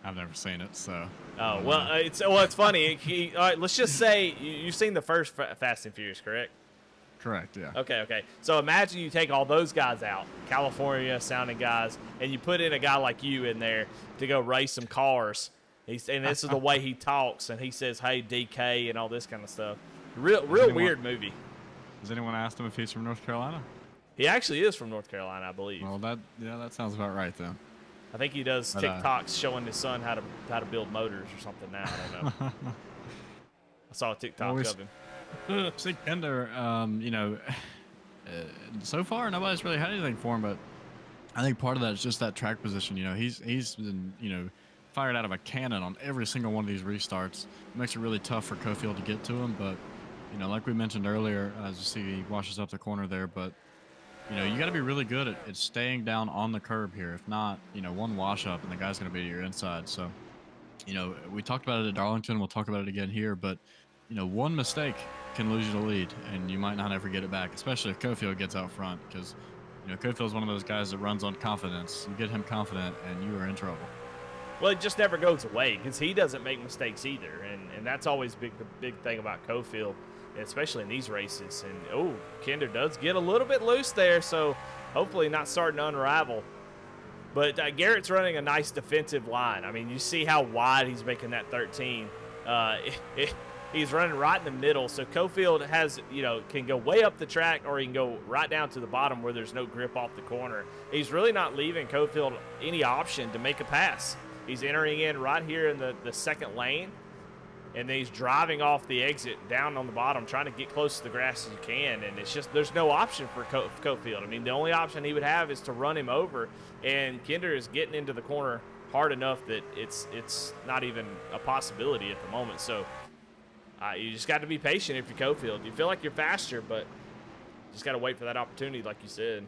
I've never seen it, so. Oh well, it's funny. All right, let's just say you've seen the first Fast and Furious, correct? Correct. Yeah. Okay. So imagine you take all those guys out, California sounding guys, and you put in a guy like you in there to go race some cars. And this is the way he talks, and he says, "Hey, DK," and all this kind of stuff. Real weird movie. Has anyone asked him if he's from North Carolina? He actually is from North Carolina, I believe. Well, that sounds about right then. I think he does TikToks showing his son how to build motors or something now. I don't know. I saw a TikTok of him. See, Kinder, so far nobody's really had anything for him, but I think part of that is just that track position. He's been, fired out of a cannon on every single one of these restarts. It makes it really tough for Cofield to get to him, but, like we mentioned earlier, as you see, he washes up the corner there, but, you got to be really good at staying down on the curb here. If not, one wash up and the guy's going to be to your inside. So, we talked about it at Darlington. We'll talk about it again here, but, one mistake can lose you the lead, and you might not ever get it back, especially if Cofield gets out front, because, Cofield's one of those guys that runs on confidence. You get him confident, and you are in trouble. Well, it just never goes away because he doesn't make mistakes either, and that's always the big thing about Cofield, especially in these races. And, Kinder does get a little bit loose there, so hopefully not starting to unravel. But Garrett's running a nice defensive line. I mean, you see how wide he's making that 13. He's running right in the middle, so Cofield has, can go way up the track or he can go right down to the bottom where there's no grip off the corner. He's really not leaving Cofield any option to make a pass. He's entering in right here in the second lane, and then he's driving off the exit down on the bottom, trying to get close to the grass as you can, and it's just there's no option for Cofield. I mean, the only option he would have is to run him over, and Kinder is getting into the corner hard enough that it's not even a possibility at the moment. So you just got to be patient if you're Cofield. You feel like you're faster, but just got to wait for that opportunity, like you said.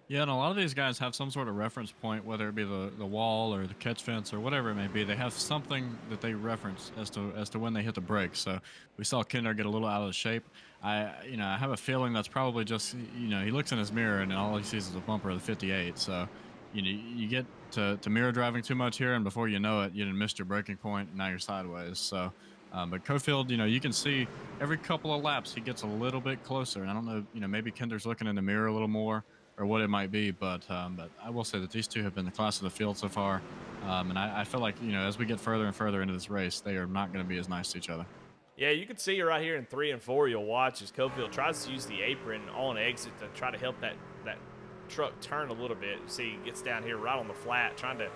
Yeah, and a lot of these guys have some sort of reference point, whether it be the wall or the catch fence or whatever it may be. They have something that they reference as to when they hit the brakes. So we saw Kinder get a little out of shape. I have a feeling that's probably just, he looks in his mirror and all he sees is a bumper of the 58. So, you get to mirror driving too much here, and before you know it, you missed your braking point, and now you're sideways. So, but Cofield, you can see every couple of laps he gets a little bit closer. And I don't know, maybe Kinder's looking in the mirror a little more, or what it might be, but I will say that these two have been the class of the field so far, and I feel like as we get further and further into this race, they are not going to be as nice to each other. Yeah, you can see right here in 3 and 4. You'll watch as Cofield tries to use the apron on exit to try to help that truck turn a little bit. You see, he gets down here right on the flat, trying to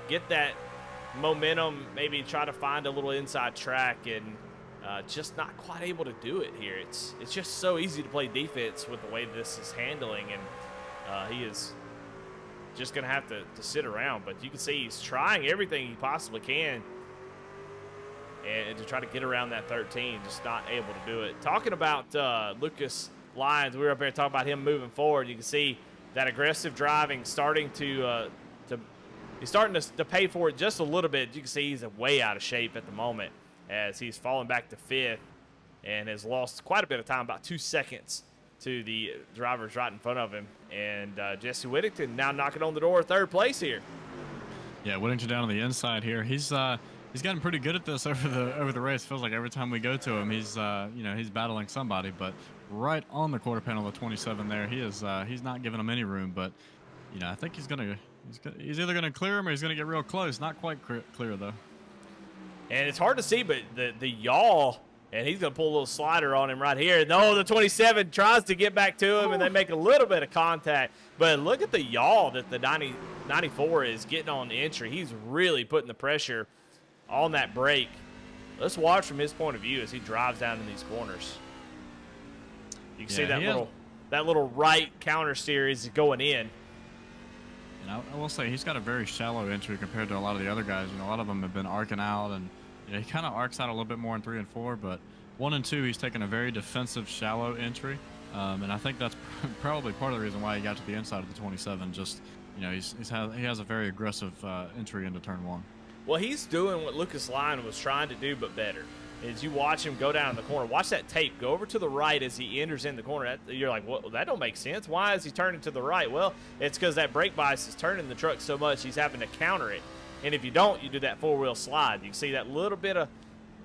get that momentum, maybe try to find a little inside track, and just not quite able to do it here. It's just so easy to play defense with the way this is handling, and he is just going to have to sit around. But you can see he's trying everything he possibly can and to try to get around that 13, just not able to do it. Talking about Lucas Lyons, we were up there talking about him moving forward. You can see that aggressive driving starting he's starting to pay for it just a little bit. You can see he's way out of shape at the moment, as he's fallen back to 5th and has lost quite a bit of time, about 2 seconds, to the drivers right in front of him. And Jesse Whittington now knocking on the door of 3rd place here. Yeah, Whittington down on the inside here. He's gotten pretty good at this over the race. Feels like every time we go to him, he's battling somebody. But right on the quarter panel of 27 there, he's not giving him any room. But I think he's either gonna clear him or he's gonna get real close. Not quite clear though. And it's hard to see, but the yaw, and he's going to pull a little slider on him right here. No, the 27 tries to get back to him, and they make a little bit of contact. But look at the yaw that the 94 is getting on the entry. He's really putting the pressure on that brake. Let's watch from his point of view as he drives down in these corners. You can see that little right counter steer is going in. And I will say he's got a very shallow entry compared to a lot of the other guys. A lot of them have been arcing out, and he kind of arcs out a little bit more in 3 and 4. But 1 and 2, he's taken a very defensive, shallow entry, and I think that's probably part of the reason why he got to the inside of the 27. Just he has a very aggressive entry into turn 1. Well, he's doing what Lucas Lyon was trying to do, but better. As you watch him go down in the corner, watch that tape. Go over to the right as he enters in the corner. You're like, well, that don't make sense. Why is he turning to the right? Well, it's because that brake bias is turning the truck so much he's having to counter it. And if you don't, you do that four-wheel slide. You can see that little bit of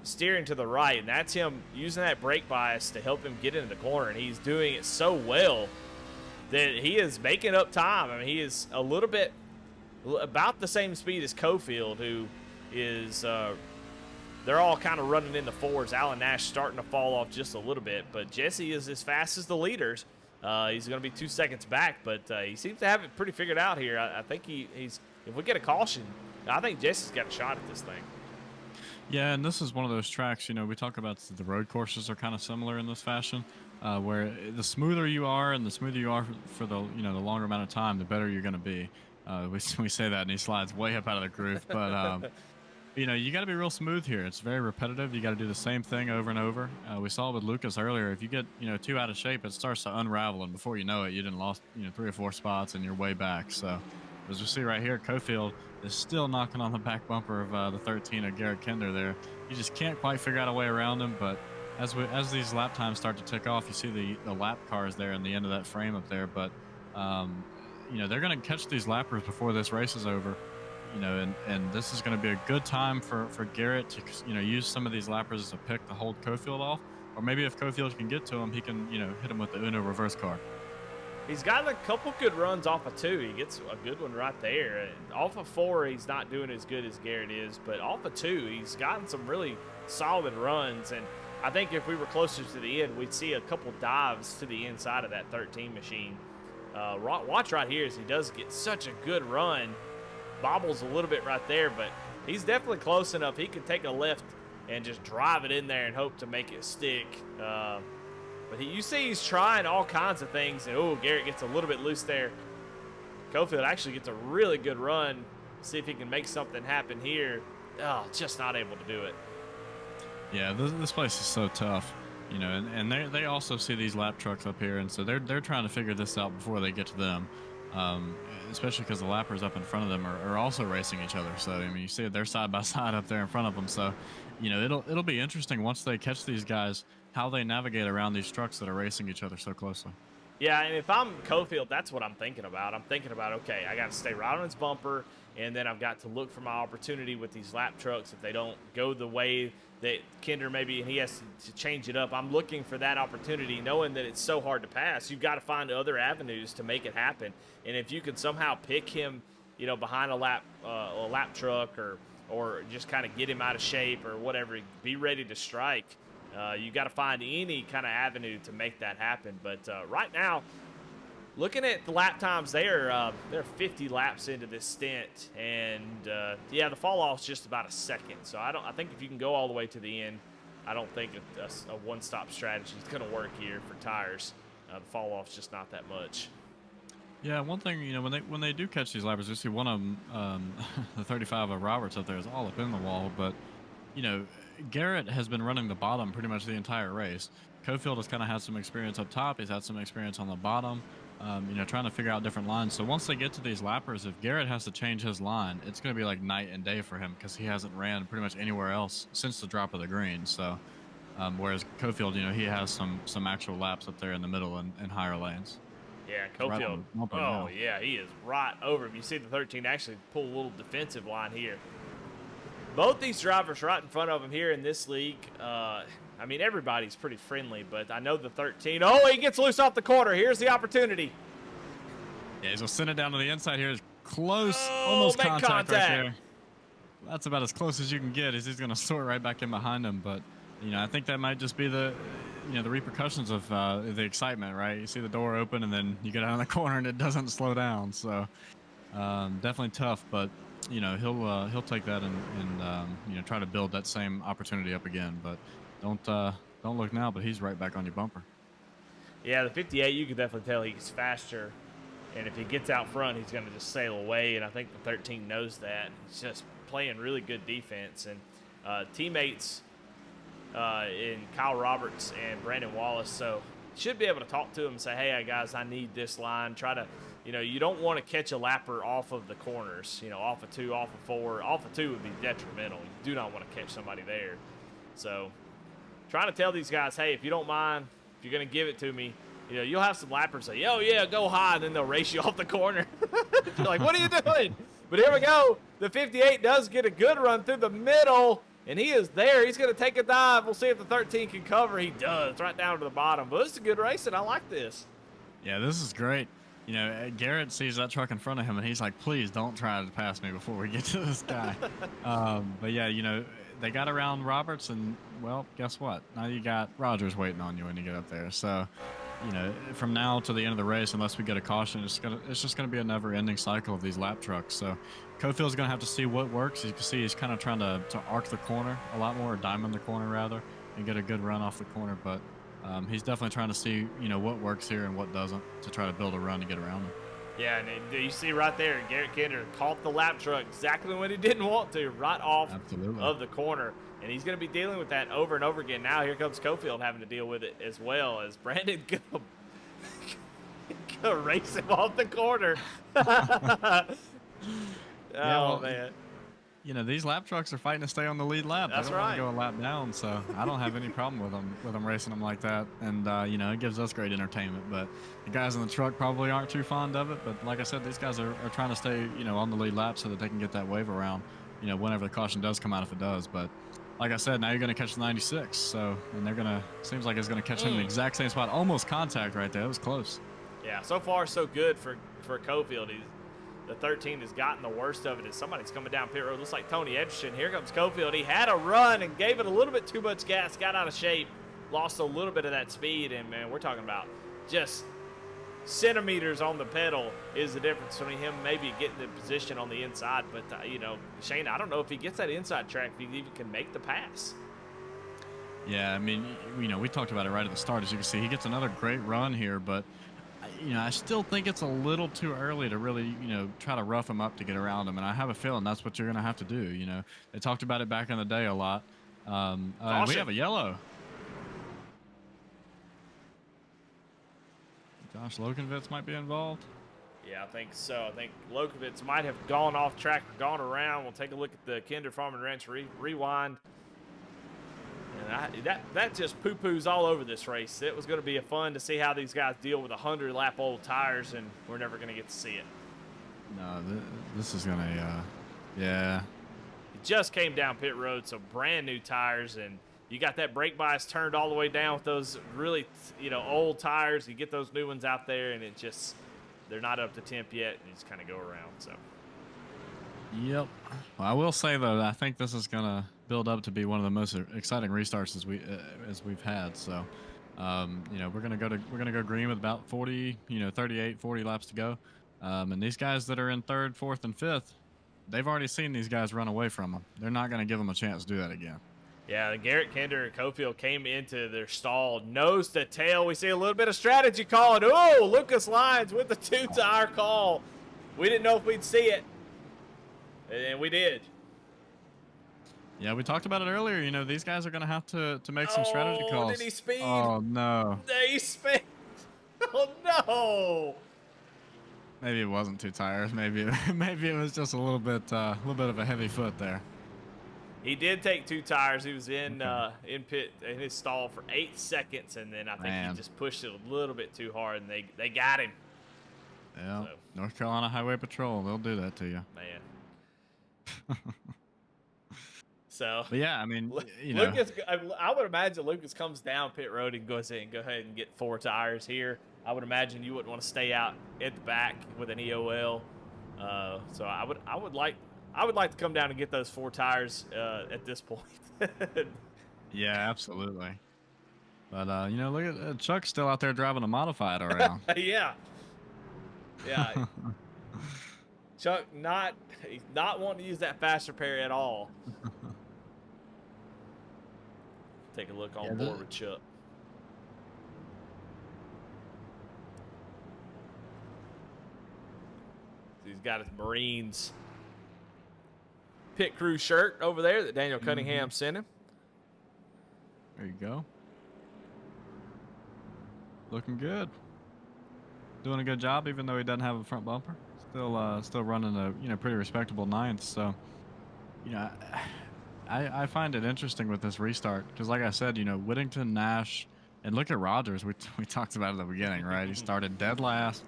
steering to the right, and that's him using that brake bias to help him get into the corner. And he's doing it so well that he is making up time. I mean, he is a little bit about the same speed as Cofield, who is they're all kind of running in the fours. Alan Nash starting to fall off just a little bit, but Jesse is as fast as the leaders. He's going to be 2 seconds back, but he seems to have it pretty figured out here. I think he's if we get a caution, I think Jesse's got a shot at this thing. Yeah, and this is one of those tracks, you know, we talk about the road courses are kind of similar in this fashion, where the smoother you are and the smoother you are for the, you know, the longer amount of time, the better you're going to be. We say that and he slides way up out of the groove, but you know, you got to be real smooth here. It's very repetitive. You got to do the same thing over and over. We saw with Lucas earlier. If you get, you know, too out of shape, it starts to unravel, and before you know it, you done lost, you know, 3 or 4 spots, and you're way back. So, as we see right here, Cofield is still knocking on the back bumper of the 13 of Garrett Kinder there. You just can't quite figure out a way around him. But as these lap times start to tick off, you see the lap cars there in the end of that frame up there. But you know, they're going to catch these lappers before this race is over. You know, and this is going to be a good time for Garrett to, you know, use some of these lappers as a pick to hold Cofield off. Or maybe if Cofield can get to him, he can, you know, hit him with the Uno reverse car. He's got a couple good runs off of 2. He gets a good one right there. And off of 4, he's not doing as good as Garrett is. But off of 2, he's gotten some really solid runs. And I think if we were closer to the end, we'd see a couple dives to the inside of that 13 machine. Watch right here as he does get such a good run. Bobbles a little bit right there, but he's definitely close enough. He could take a left and just drive it in there and hope to make it stick. But you see he's trying all kinds of things, and oh, Garrett gets a little bit loose there. Cofield actually gets a really good run. See if he can make something happen here. Oh, just not able to do it. Yeah, this place is so tough, you know, and they also see these lap trucks up here, and so they're trying to figure this out before they get to them. Especially because the lappers up in front of them are also racing each other. So I mean, you see they're side by side up there in front of them. So, you know, it'll be interesting once they catch these guys, how they navigate around these trucks that are racing each other so closely. Yeah, and if I'm Cofield, that's what I'm thinking about. I'm thinking about, okay, I got to stay right on his bumper, and then I've got to look for my opportunity with these lap trucks. If they don't go the way that Kinder maybe, and he has to change it up, I'm looking for that opportunity, knowing that it's so hard to pass. You've got to find other avenues to make it happen. And if you can somehow pick him, you know, behind a lap truck or just kind of get him out of shape or whatever, be ready to strike. You got to find any kind of avenue to make that happen. But right now, looking at the lap times, they're 50 laps into this stint, and yeah, the fall off's just about a second. So I think if you can go all the way to the end, I don't think a one-stop strategy is going to work here for tires. The fall off's just not that much. Yeah, one thing, you know, when they do catch these lappers, you see one of them, the 35 of Roberts up there is all up in the wall, but you know, Garrett has been running the bottom pretty much the entire race. Cofield has kind of had some experience up top. He's had some experience on the bottom, you know, trying to figure out different lines. So once they get to these lappers, if Garrett has to change his line, it's going to be like night and day for him because he hasn't ran pretty much anywhere else since the drop of the green. So whereas Cofield, you know, he has some actual laps up there in the middle and higher lanes. Yeah, Cofield. Right yeah, he is right over him. You see the 13 actually pull a little defensive line here. Both these drivers right in front of him here in this league. I mean, everybody's pretty friendly, but I know the 13. Oh, he gets loose off the corner. Here's the opportunity. Yeah, he's going to send it down to the inside here. Close, almost contact right there. That's about as close as you can get. He's going to sort right back in behind him, but you know, I think that might just be the repercussions of the excitement, right? You see the door open, and then you get out of the corner, and it doesn't slow down. So definitely tough, but you know, he'll take that and you know, try to build that same opportunity up again. But don't look now, but he's right back on your bumper. Yeah, the 58, you can definitely tell he's faster, and if he gets out front, he's going to just sail away. And I think the 13 knows that. He's just playing really good defense, and teammates in Kyle Roberts and Brandon Wallace, so should be able to talk to him and say, hey guys, I need this line. Try to, you know, you don't want to catch a lapper off of the corners, you know, off of 2, off of 4. Off of 2 would be detrimental. You do not want to catch somebody there. So trying to tell these guys, hey, if you don't mind, if you're going to give it to me, you know, you'll have some lappers say, oh, yeah, go high, and then they'll race you off the corner. You're like, what are you doing? But here we go. The 58 does get a good run through the middle, and he is there. He's going to take a dive. We'll see if the 13 can cover. He does, right down to the bottom. But this is a good racing. I like this. Yeah, this is great. You know, Garrett sees that truck in front of him, and he's like, please don't try to pass me before we get to this guy. But, yeah, you know, they got around Roberts, and, well, guess what? Now you got Rogers waiting on you when you get up there. So, you know, from now to the end of the race, unless we get a caution, it's just gonna be a never-ending cycle of these lap trucks. So Cofield's gonna have to see what works. You can see he's kind of trying to arc the corner a lot more, or diamond the corner rather, and get a good run off the corner. But he's definitely trying to see, you know, what works here and what doesn't to try to build a run to get around him. Yeah, and you see right there, Garrett Kinder caught the lap truck exactly when he didn't want to, right off of the corner. And he's going to be dealing with that over and over again. Now here comes Cofield having to deal with it as well, as Brandon gonna race him off the corner. Man. You know, these lap trucks are fighting to stay on the lead lap. That's they don't right. want to go a lap down, so I don't have any problem with them racing them like that. And, you know, it gives us great entertainment. But the guys in the truck probably aren't too fond of it. But like I said, these guys are trying to stay, you know, on the lead lap so that they can get that wave around, you know, whenever the caution does come out, if it does. But like I said, now you're going to catch the 96. So, and they're going to, seems like it's going to catch him in the exact same spot. Almost contact right there. It was close. Yeah, so far so good for Cofield. The 13 has gotten the worst of it as somebody's coming down pit road. Looks like Tony Edgerton. Here comes Cofield. He had a run and gave it a little bit too much gas, got out of shape, lost a little bit of that speed. And, man, we're talking about just centimeters on the pedal is the difference between him maybe getting the position on the inside. But, you know, Shane, I don't know if he gets that inside track, if he even can make the pass. Yeah, I mean, you know, we talked about it right at the start. As you can see, he gets another great run here, but you know, I still think it's a little too early to really, you know, try to rough him up to get around him. And I have a feeling that's what you're going to have to do. You know, they talked about it back in the day a lot. We have a yellow. Josh Lokenvitz might be involved. Yeah, I think so. I think Lokovitz might have gone off track or gone around. We'll take a look at the Kinder Farm and Ranch rewind. And that just poo-poos all over this race. It was going to be fun to see how these guys deal with 100-lap-old tires, and we're never going to get to see it. No, this is going to, yeah. It just came down pit road, so brand new tires, and you got that brake bias turned all the way down with those really, you know, old tires. You get those new ones out there, and it just, they're not up to temp yet, and you just kind of go around, so. Yep. Well, I will say though, I think this is gonna build up to be one of the most exciting restarts as we've had. So, you know, we're gonna go green with about 40, you know, 38, 40 laps to go. And these guys that are in third, fourth, and fifth, they've already seen these guys run away from them. They're not gonna give them a chance to do that again. Yeah, Garrett Kinder and Cofield came into their stall nose to tail. We see a little bit of strategy calling. Oh, Lucas Lyons with the two-tire call. We didn't know if we'd see it. And we did. Yeah, we talked about it earlier. You know, these guys are going to have to make some strategy calls. Did he speed? Oh, no. He speed. Oh, no. Maybe it wasn't two tires. Maybe it was just a little bit of a heavy foot there. He did take two tires. He was in pit in his stall for 8 seconds, and then I think he just pushed it a little bit too hard, and they got him. Yeah, so. North Carolina Highway Patrol, they'll do that to you. Man. So, but yeah, I mean, you know, Lucas, I would imagine Lucas comes down pit road and goes in and go ahead and get 4 tires here. I would imagine you wouldn't want to stay out at the back with an EOL. So I would like to come down and get those 4 tires at this point. Yeah, absolutely. But you know, look at Chuck's still out there driving a modified around. Yeah. Chuck he's not wanting to use that fast repair at all. Take a look on board with Chuck. He's got his Marines pit crew shirt over there that Daniel Cunningham sent him. There you go. Looking good. Doing a good job, even though he doesn't have a front bumper. Still running a pretty respectable 9th. So, you know, I find it interesting with this restart because, like I said, you know, Whittington, Nash, and look at Rogers. We talked about it at the beginning, right? He started dead last.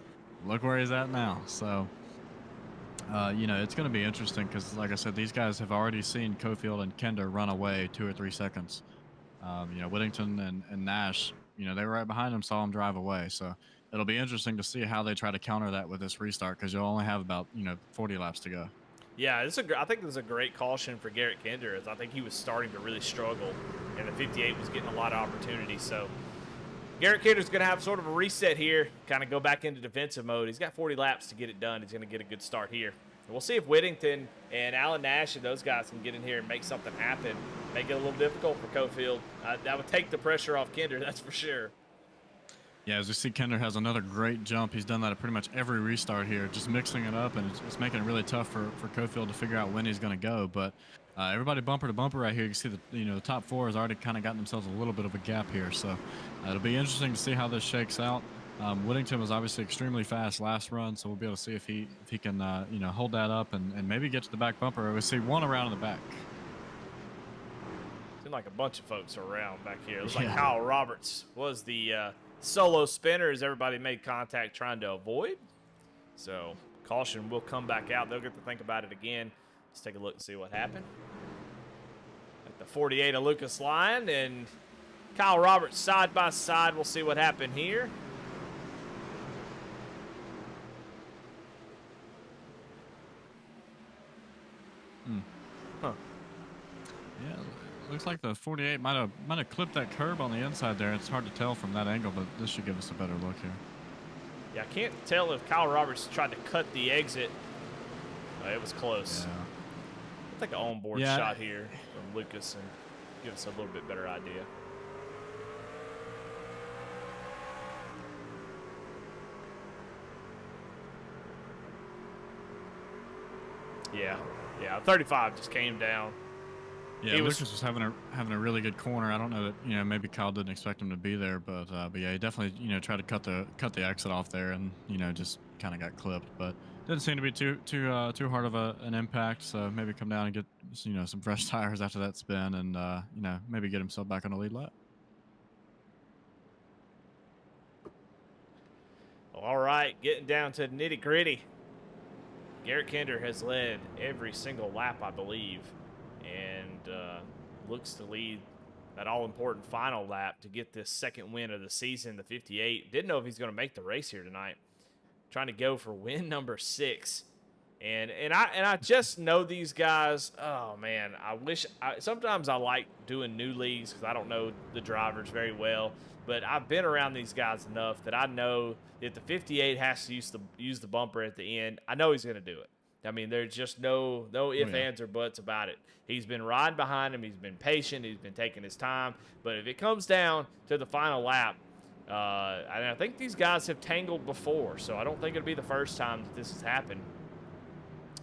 Look where he's at now. So, you know, it's going to be interesting because, like I said, these guys have already seen Cofield and Kender run away 2 or 3 seconds. You know, Whittington and Nash, you know, they were right behind him, saw him drive away. So it'll be interesting to see how they try to counter that with this restart because you'll only have about, you know, 40 laps to go. Yeah, I think this is a great caution for Garrett Kender, as I think he was starting to really struggle, and the 58 was getting a lot of opportunities. So Garrett Kender's going to have sort of a reset here, kind of go back into defensive mode. He's got 40 laps to get it done. He's going to get a good start here. And we'll see if Whittington and Alan Nash and those guys can get in here and make something happen, make it a little difficult for Cofield. That would take the pressure off Kender, that's for sure. Yeah, as we see, Kender has another great jump. He's done that at pretty much every restart here, just mixing it up, and it's making it really tough for Cofield to figure out when he's going to go. But everybody bumper to bumper right here. You can see that, you know, the top 4 has already kind of gotten themselves a little bit of a gap here. So it'll be interesting to see how this shakes out. Whittington was obviously extremely fast last run, so we'll be able to see if he can you know, hold that up and maybe get to the back bumper. We see one around in the back. Seemed like a bunch of folks around back here. It was like Kyle Roberts was the solo spinner as everybody made contact trying to avoid. So caution will come back out. They'll get to think about it again. Let's take a look and see what happened. At the 48 of Lucas Lyon and Kyle Roberts side by side. We'll see what happened here. Huh. Yeah. Looks like the 48 might have clipped that curb on the inside there. It's hard to tell from that angle, but this should give us a better look here. Yeah, I can't tell if Kyle Roberts tried to cut the exit. It was close. Yeah. I'll take an onboard shot here from Lucas and give us a little bit better idea. Yeah, 35 just came down. Yeah, Lucas was having a really good corner. I don't know that, you know, maybe Kyle didn't expect him to be there, but yeah, he definitely, you know, tried to cut the exit off there, and, you know, just kind of got clipped. But didn't seem to be too hard of an impact. So maybe come down and get, you know, some fresh tires after that spin, and you know, maybe get himself back on the lead lap. All right, getting down to nitty gritty. Garrett Kender has led every single lap, I believe, and looks to lead that all-important final lap to get this second win of the season, the 58. Didn't know if he's going to make the race here tonight. Trying to go for win number 6. And I just know these guys. Oh, man, sometimes I like doing new leagues because I don't know the drivers very well. But I've been around these guys enough that I know if the 58 has to use the bumper at the end, I know he's going to do it. I mean, there's just no ifs, ands, or buts about it. He's been riding behind him. He's been patient. He's been taking his time. But if it comes down to the final lap, and I think these guys have tangled before, so I don't think it'll be the first time that this has happened.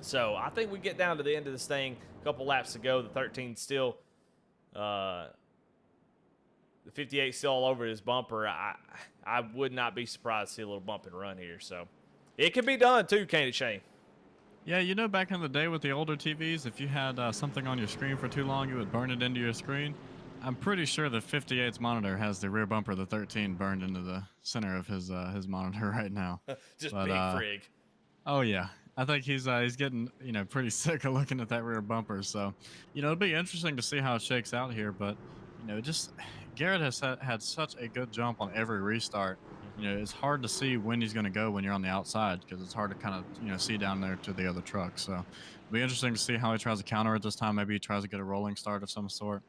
So I think we get down to the end of this thing, a couple laps to go. The 13 still, the 58 still all over his bumper. I would not be surprised to see a little bump and run here. So it can be done too, can't it, Shane? Yeah, you know, back in the day with the older TVs, if you had something on your screen for too long, you would burn it into your screen. I'm pretty sure the 58's monitor has the rear bumper of the 13 burned into the center of his monitor right now. Just big frig. Oh yeah, I think he's getting, you know, pretty sick of looking at that rear bumper. So, you know, it'll be interesting to see how it shakes out here. But, you know, just Garrett has had such a good jump on every restart. You know, it's hard to see when he's going to go when you're on the outside because it's hard to kind of, you know, see down there to the other truck. So it'll be interesting to see how he tries to counter it this time. Maybe he tries to get a rolling start of some sort.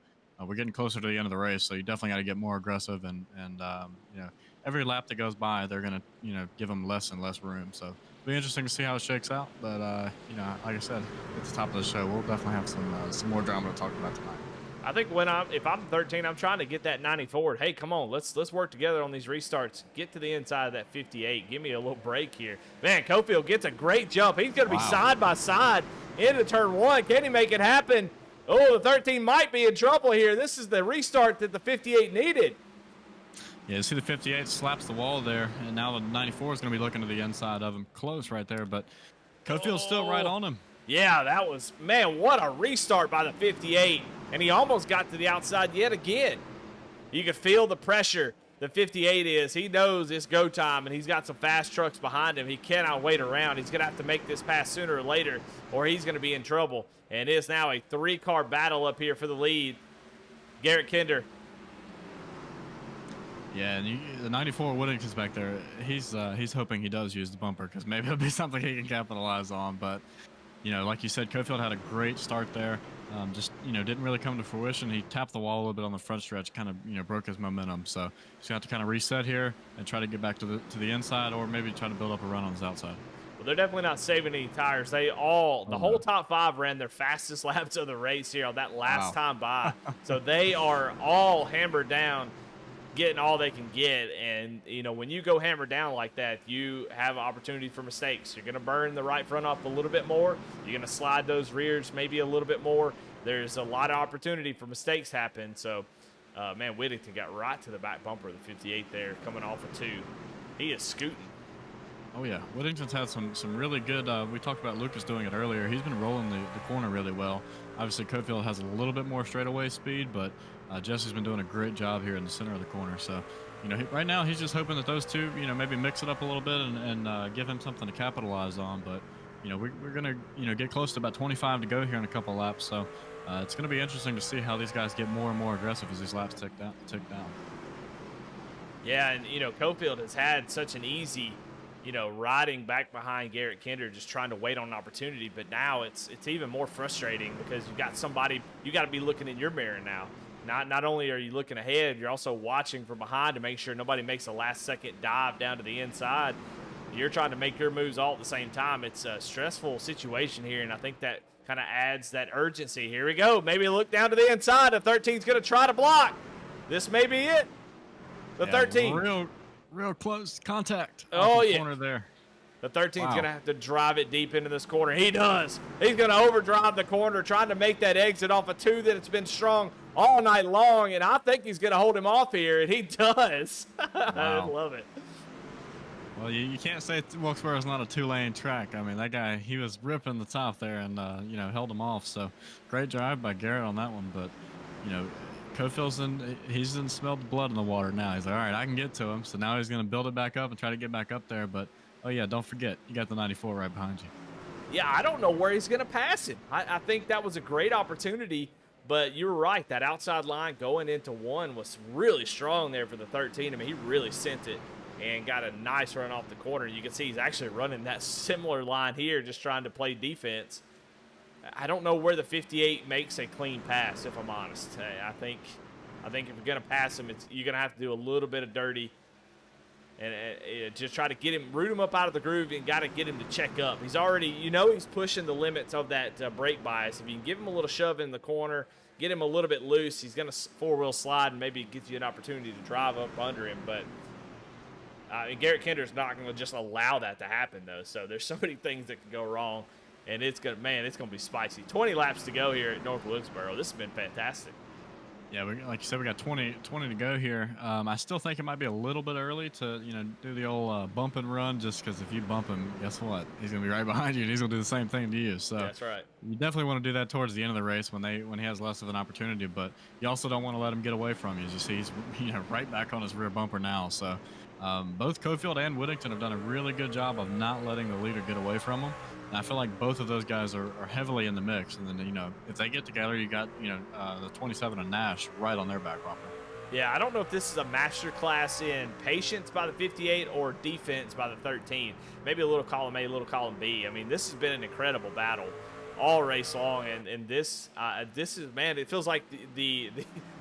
We're getting closer to the end of the race, so you definitely got to get more aggressive. And you know, every lap that goes by, they're going to, you know, give him less and less room. So it'll be interesting to see how it shakes out. But, you know, like I said, at the top of the show, we'll definitely have some more drama to talk about tonight. I think if I'm 13, I'm trying to get that 90 forward. Hey, come on, let's work together on these restarts. Get to the inside of that 58. Give me a little break here. Man, Cofield gets a great jump. He's going to be side by side into turn 1. Can he make it happen? Oh, the 13 might be in trouble here. This is the restart that the 58 needed. Yeah, you see the 58 slaps the wall there, and now the 94 is going to be looking to the inside of him. Close right there, but Cofield's still right on him. Yeah, that was, man, what a restart by the 58. And he almost got to the outside yet again. You could feel the pressure the 58 is. He knows it's go time, and he's got some fast trucks behind him. He cannot wait around. He's going to have to make this pass sooner or later, or he's going to be in trouble. And it is now a 3-car battle up here for the lead. Garrett Kinder. Yeah, and the 94 Whittington's back there. He's hoping he does use the bumper because maybe it'll be something he can capitalize on. But, you know, like you said, Cofield had a great start there. Just, you know, didn't really come to fruition. He tapped the wall a little bit on the front stretch, kind of, you know, broke his momentum. So he's going to have to kind of reset here and try to get back to the inside, or maybe try to build up a run on his outside. Well, they're definitely not saving any tires. They all, the whole top 5 ran their fastest laps of the race here on that last time by. So they are all hammered down, getting all they can get. And, you know, when you go hammered down like that, you have opportunity for mistakes. You're going to burn the right front up a little bit more. You're going to slide those rears maybe a little bit more. There's a lot of opportunity for mistakes happen. So, man, Whittington got right to the back bumper of the 58 there, coming off of 2. He is scooting. Oh, yeah. Whittington's had some really good we talked about Lucas doing it earlier. He's been rolling the corner really well. Obviously, Cofield has a little bit more straightaway speed, but Jesse's been doing a great job here in the center of the corner. So, you know, right now he's just hoping that those two, you know, maybe mix it up a little bit and give him something to capitalize on. But, you know, we're going to, you know, get close to about 25 to go here in a couple laps. So it's going to be interesting to see how these guys get more and more aggressive as these laps tick down. Yeah, and, you know, Cofield has had such an easy, you know, riding back behind Garrett Kinder, just trying to wait on an opportunity. But now it's even more frustrating because you've got somebody, you got to be looking in your mirror now. Not only are you looking ahead, you're also watching from behind to make sure nobody makes a last-second dive down to the inside. You're trying to make your moves all at the same time. It's a stressful situation here, and I think that kind of adds that urgency. Here we go. Maybe look down to the inside. The 13's going to try to block. This may be it. The 13. Real close contact. Oh, yeah. Corner there. The 13's going to have to drive it deep into this corner. He does. He's going to overdrive the corner, trying to make that exit off a 2 that it's been strong all night long, and I think he's going to hold him off here, and he does. I love it. Well, you can't say Wilkesboro is not a 2-lane track. I mean, that guy, he was ripping the top there and, you know, held him off. So great drive by Garrett on that one. But, you know, Cofield's he's smelled the blood in the water now. He's like, all right, I can get to him. So now he's going to build it back up and try to get back up there. But, oh, yeah, don't forget, you got the 94 right behind you. Yeah, I don't know where he's going to pass him. I think that was a great opportunity. But you were right. That outside line going into 1 was really strong there for the 13. I mean, he really sent it and got a nice run off the corner. You can see he's actually running that similar line here, just trying to play defense. I don't know where the 58 makes a clean pass, if I'm honest. I think if you're going to pass him, you're going to have to do a little bit of dirty and just try to get him, root him up out of the groove, and got to get him to check up. He's already, you know, he's pushing the limits of that brake bias. If you can give him a little shove in the corner, get him a little bit loose, he's going to 4-wheel slide and maybe give you an opportunity to drive up under him. But Garrett Kinder's not going to just allow that to happen, though. So there's so many things that can go wrong, and it's going to be spicy. 20 laps to go here at North Wilkesboro. This has been fantastic. Yeah, like you said, we got 20 to go here. I still think it might be a little bit early to, you know, do the old bump and run, just because if you bump him, guess what? He's going to be right behind you, and he's going to do the same thing to you. So that's right. You definitely want to do that towards the end of the race when he has less of an opportunity, but you also don't want to let him get away from you. As you see, he's, you know, right back on his rear bumper now. So both Cofield and Whittington have done a really good job of not letting the leader get away from him. And I feel like both of those guys are heavily in the mix. And then, you know, if they get together, you got, you know, the 27 and Nash right on their back bumper. Yeah, I don't know if this is a master class in patience by the 58 or defense by the 13. Maybe a little column A, a little column B. I mean, this has been an incredible battle all race long, and this is, man, it feels like the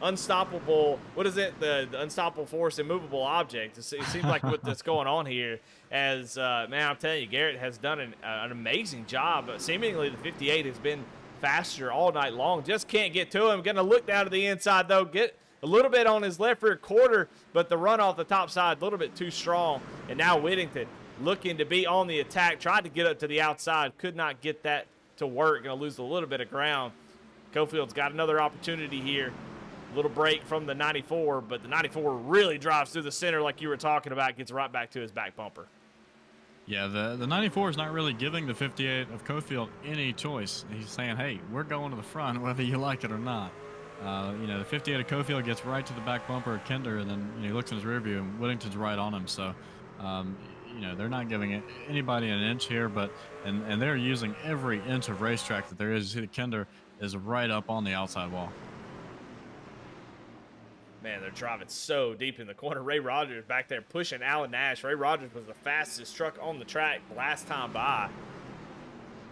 unstoppable, what is it, the unstoppable force, immovable object. It seems like what's going on here, as man, I'm telling you, Garrett has done an amazing job. Seemingly the 58 has been faster all night long, just can't get to him. Gonna look down to the inside though, get a little bit on his left rear quarter, but the run off the top side a little bit too strong. And now Whittington looking to be on the attack, tried to get up to the outside, could not get that to work. Going to lose a little bit of ground. Cofield's got another opportunity here. A little break from the 94, but the 94 really drives through the center like you were talking about, gets right back to his back bumper. Yeah, the 94 is not really giving the 58 of Cofield any choice. He's saying, hey, we're going to the front whether you like it or not. The 58 of Cofield gets right to the back bumper of Kinder, and then he looks in his rear view, and Whittington's right on him. So, they're not giving anybody an inch here, and they're using every inch of racetrack that there is. You see, the Kinder is right up on the outside wall. Man, they're driving so deep in the corner. Ray Rogers back there pushing Alan Nash. Ray Rogers was the fastest truck on the track last time by.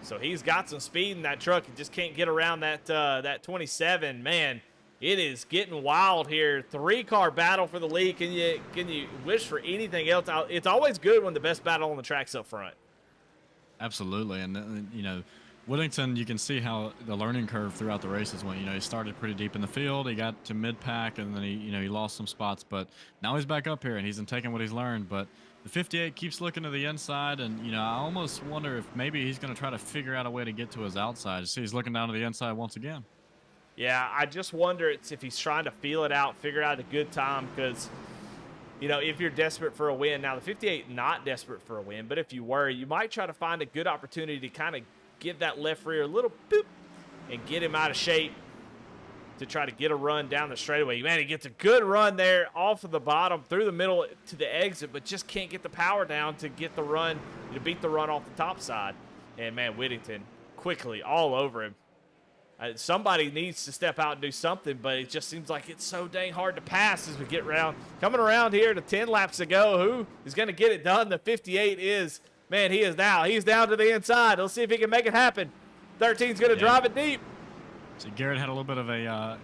So he's got some speed in that truck. He just can't get around that 27. Man, it is getting wild here. 3-car battle for the lead. Can you wish for anything else? It's always good when the best battle on the track's up front. Absolutely. And, Whittington, you can see how the learning curve throughout the races went. He started pretty deep in the field. He got to mid-pack, and then he lost some spots. But now he's back up here, and he's taking what he's learned. But the 58 keeps looking to the inside, and, I almost wonder if maybe he's going to try to figure out a way to get to his outside. You see he's looking down to the inside once again. Yeah, I just wonder if he's trying to feel it out, figure out a good time, because, if you're desperate for a win. Now, the 58 not desperate for a win, but if you were, you might try to find a good opportunity to kind of give that left rear a little boop and get him out of shape to try to get a run down the straightaway. Man, he gets a good run there off of the bottom through the middle to the exit, but just can't get the power down to get the run, to beat the run off the top side. And, man, Whittington quickly all over him. Somebody needs to step out and do something, but it just seems like it's so dang hard to pass as we get around. Coming around here to 10 laps to go, who is going to get it done? The 58 is... Man, he's down to the inside. Let's see if he can make it happen. 13's going to drive it deep. So Garrett had a little bit of a,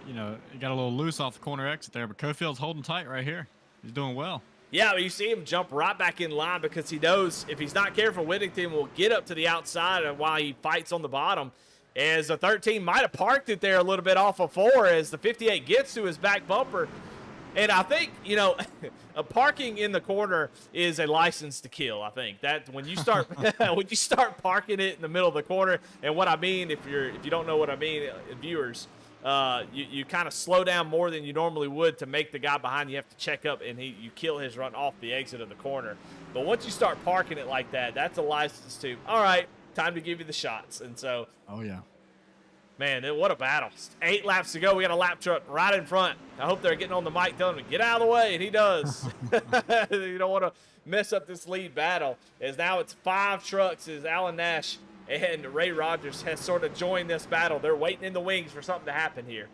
he got a little loose off the corner exit there, but Cofield's holding tight right here. He's doing well. Yeah, but you see him jump right back in line because he knows if he's not careful, Whittington will get up to the outside while he fights on the bottom. As the 13 might have parked it there a little bit off of 4 as the 58 gets to his back bumper. And I think, a parking in the corner is a license to kill. I think that when you start parking it in the middle of the corner, and what I mean, if you don't know what I mean, viewers, you kind of slow down more than you normally would to make the guy behind you have to check up, and you kill his run off the exit of the corner. But once you start parking it like that, that's a license to, all right, time to give you the shots. And so, oh yeah. Man, what a battle. 8 laps to go. We got a lap truck right in front. I hope they're getting on the mic telling him to get out of the way, and he does. You don't want to mess up this lead battle. As now it's 5 trucks as Alan Nash and Ray Rogers has sort of joined this battle. They're waiting in the wings for something to happen here.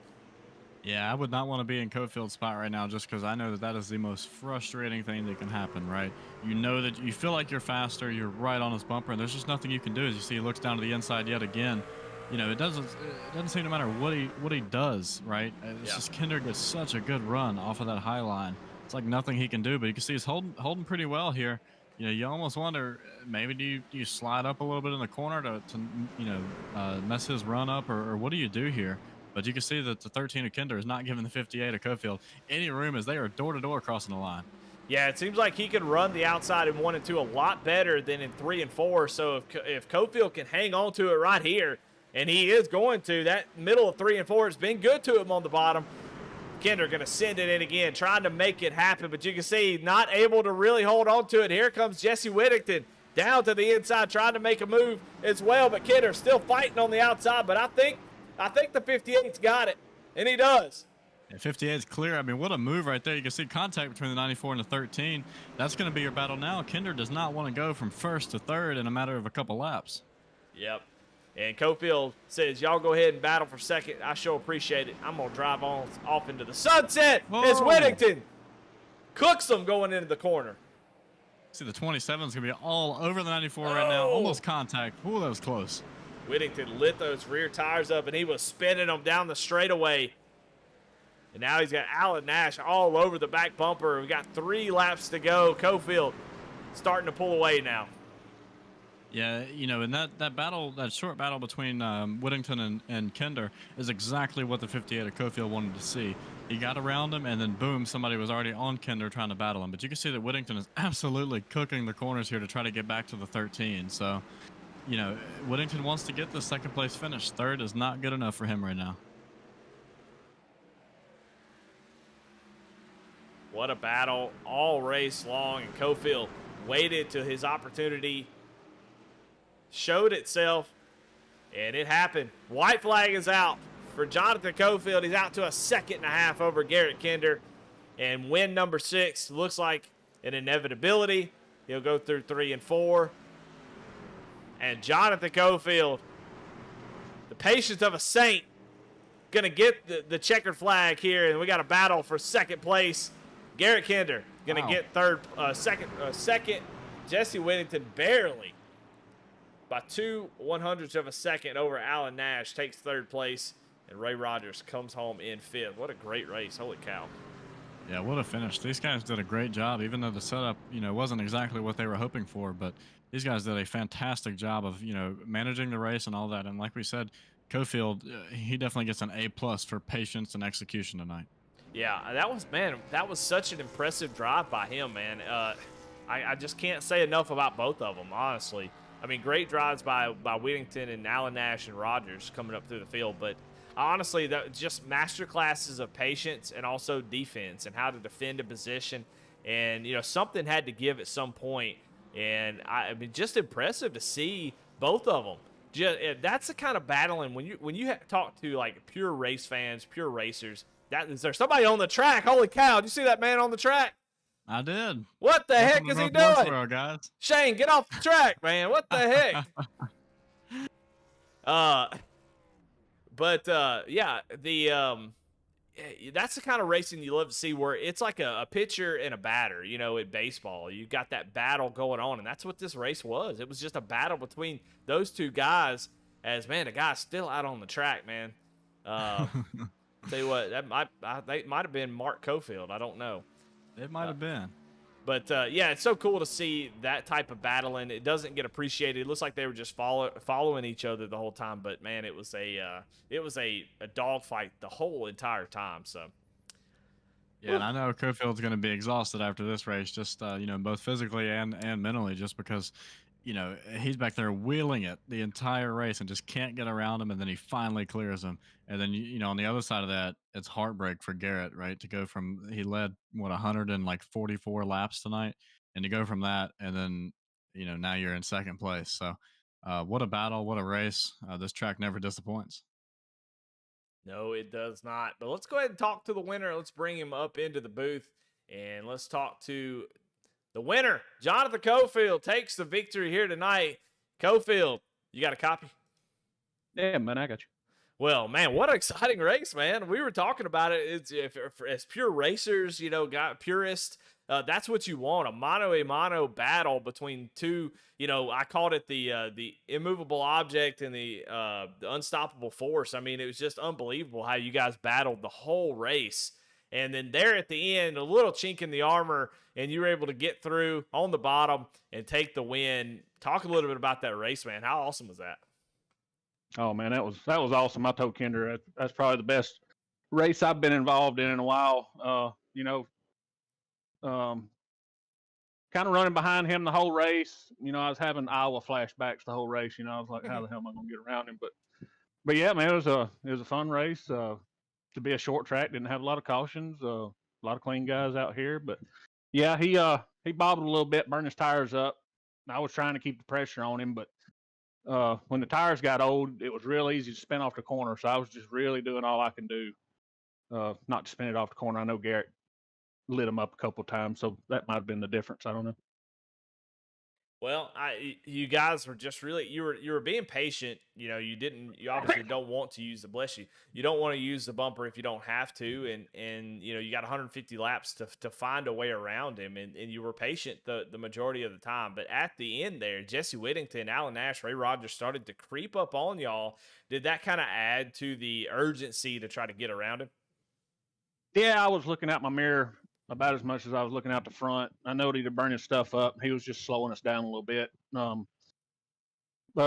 Yeah, I would not want to be in Cofield's spot right now just because I know that is the most frustrating thing that can happen, right? You know that you feel like you're faster, you're right on his bumper, and there's just nothing you can do. As you see, he looks down to the inside yet again. It doesn't seem to matter what he does, right? It's just Kinder gets such a good run off of that high line. It's like nothing he can do, but you can see he's holding pretty well here. You almost wonder, maybe do you slide up a little bit in the corner to mess his run up, or what do you do here? But you can see that the 13 of Kinder is not giving the 58 of Cofield any room as they are door-to-door crossing the line. Yeah, it seems like he can run the outside in 1 and 2 a lot better than in 3 and 4. So if Cofield can hang on to it right here, and he is going to. That middle of 3 and 4 has been good to him on the bottom. Kinder going to send it in again, trying to make it happen. But you can see not able to really hold on to it. Here comes Jesse Whittington down to the inside, trying to make a move as well. But Kinder still fighting on the outside. But I think the 58's got it, and he does. Yeah, 58 is clear. I mean, what a move right there. You can see contact between the 94 and the 13. That's going to be your battle now. Kinder does not want to go from first to third in a matter of a couple laps. Yep. And Cofield says, y'all go ahead and battle for second. I sure appreciate it. I'm going to drive off into the sunset. Whoa. As Whittington cooks them going into the corner. See, the 27 is going to be all over the 94 right now. Almost contact. Ooh, that was close. Whittington lit those rear tires up, and he was spinning them down the straightaway. And now he's got Alan Nash all over the back bumper. We got 3 laps to go. Cofield starting to pull away now. Yeah, and that battle, that short battle between Whittington and Kinder is exactly what the 58 of Cofield wanted to see. He got around him, and then boom, somebody was already on Kinder trying to battle him. But you can see that Whittington is absolutely cooking the corners here to try to get back to the 13. So, Whittington wants to get the second place finish. Third is not good enough for him right now. What a battle all race long, and Cofield waited till his opportunity showed itself, and it happened. White flag is out for Jonathan Cofield. He's out to a 2.5 over Garrett Kinder. And win number 6 looks like an inevitability. He'll go through 3 and 4. And Jonathan Cofield, the patience of a saint, going to get the checkered flag here. And we got a battle for second place. Garrett Kinder going to get second. Jesse Whittington barely by 2/100ths of a second over Alan Nash takes third place. And Ray Rogers comes home in 5th. What a great race. Holy cow. Yeah, what a finish. These guys did a great job, even though the setup, wasn't exactly what they were hoping for, but these guys did a fantastic job of, managing the race and all that. And like we said, Cofield, he definitely gets an A+ for patience and execution tonight. Yeah, that was such an impressive drive by him, man. I just can't say enough about both of them, honestly. I mean, great drives by Whittington and Alan Nash and Rogers coming up through the field, but honestly, that just master classes of patience and also defense and how to defend a position. And, something had to give at some point. And I mean, just impressive to see both of them. That's the kind of battling when you talk to like pure race fans, pure racers. Is there somebody on the track? Holy cow! Did you see that man on the track? I did. What the heck is he doing? Guys. Shane, get off the track, man. What the heck? That's the kind of racing you love to see, where it's like a pitcher and a batter, in baseball. You got that battle going on, and that's what this race was. It was just a battle between those two guys. As man, the guy's still out on the track, man. Tell you what, that might have been Mark Cofield. I don't know. It might have been. But yeah, it's so cool to see that type of battling. It doesn't get appreciated. It looks like they were just following each other the whole time. But man, it was a dogfight the whole entire time. So yeah, and I know Cofield's going to be exhausted after this race, just both physically and mentally, just because he's back there wheeling it the entire race and just can't get around him, and then he finally clears him. And then on the other side of that, it's heartbreak for Garrett, right? To go from, he led 144 laps tonight, and to go from that, and then now you're in second place. So what a battle, what a race. This track never disappoints. No, it does not. But let's go ahead and talk to the winner. Let's bring him up into the booth, and let's talk to the winner. Jonathan Cofield takes the victory here tonight. Cofield, you got a copy? Yeah, man, I got you. Well, man, what an exciting race, man. We were talking about it. As pure racers, purists, that's what you want, a mano-a-mano battle between two, I called it the immovable object and the unstoppable force. I mean, it was just unbelievable how you guys battled the whole race. And then there at the end, a little chink in the armor, and you were able to get through on the bottom and take the win. Talk a little bit about that race, man. How awesome was that? Oh man, that was awesome. I told Kinder that's probably the best race I've been involved in a while. Kind of running behind him the whole race. I was having Iowa flashbacks the whole race. I was like, how the hell am I gonna get around him? But yeah, man, it was a fun race. To be a short track, didn't have a lot of cautions. A lot of clean guys out here. But yeah, he bobbled a little bit, burned his tires up. I was trying to keep the pressure on him, but when the tires got old, it was real easy to spin off the corner. So I was just really doing all I can do not to spin it off the corner. I know Garrett lit him up a couple of times, so that might have been the difference. I don't know. Well, you guys were just really, you were being patient. You obviously don't want to use you don't want to use the bumper if you don't have to, and you got 150 laps to find a way around him, and you were patient the majority of the time. But at the end there, Jesse Whittington, Alan Nash, Ray Rogers started to creep up on y'all. Did that kind of add to the urgency to try to get around him? Yeah, I was looking out my mirror about as much as I was looking out the front. I know he'd burn his stuff up. He was just slowing us down a little bit. But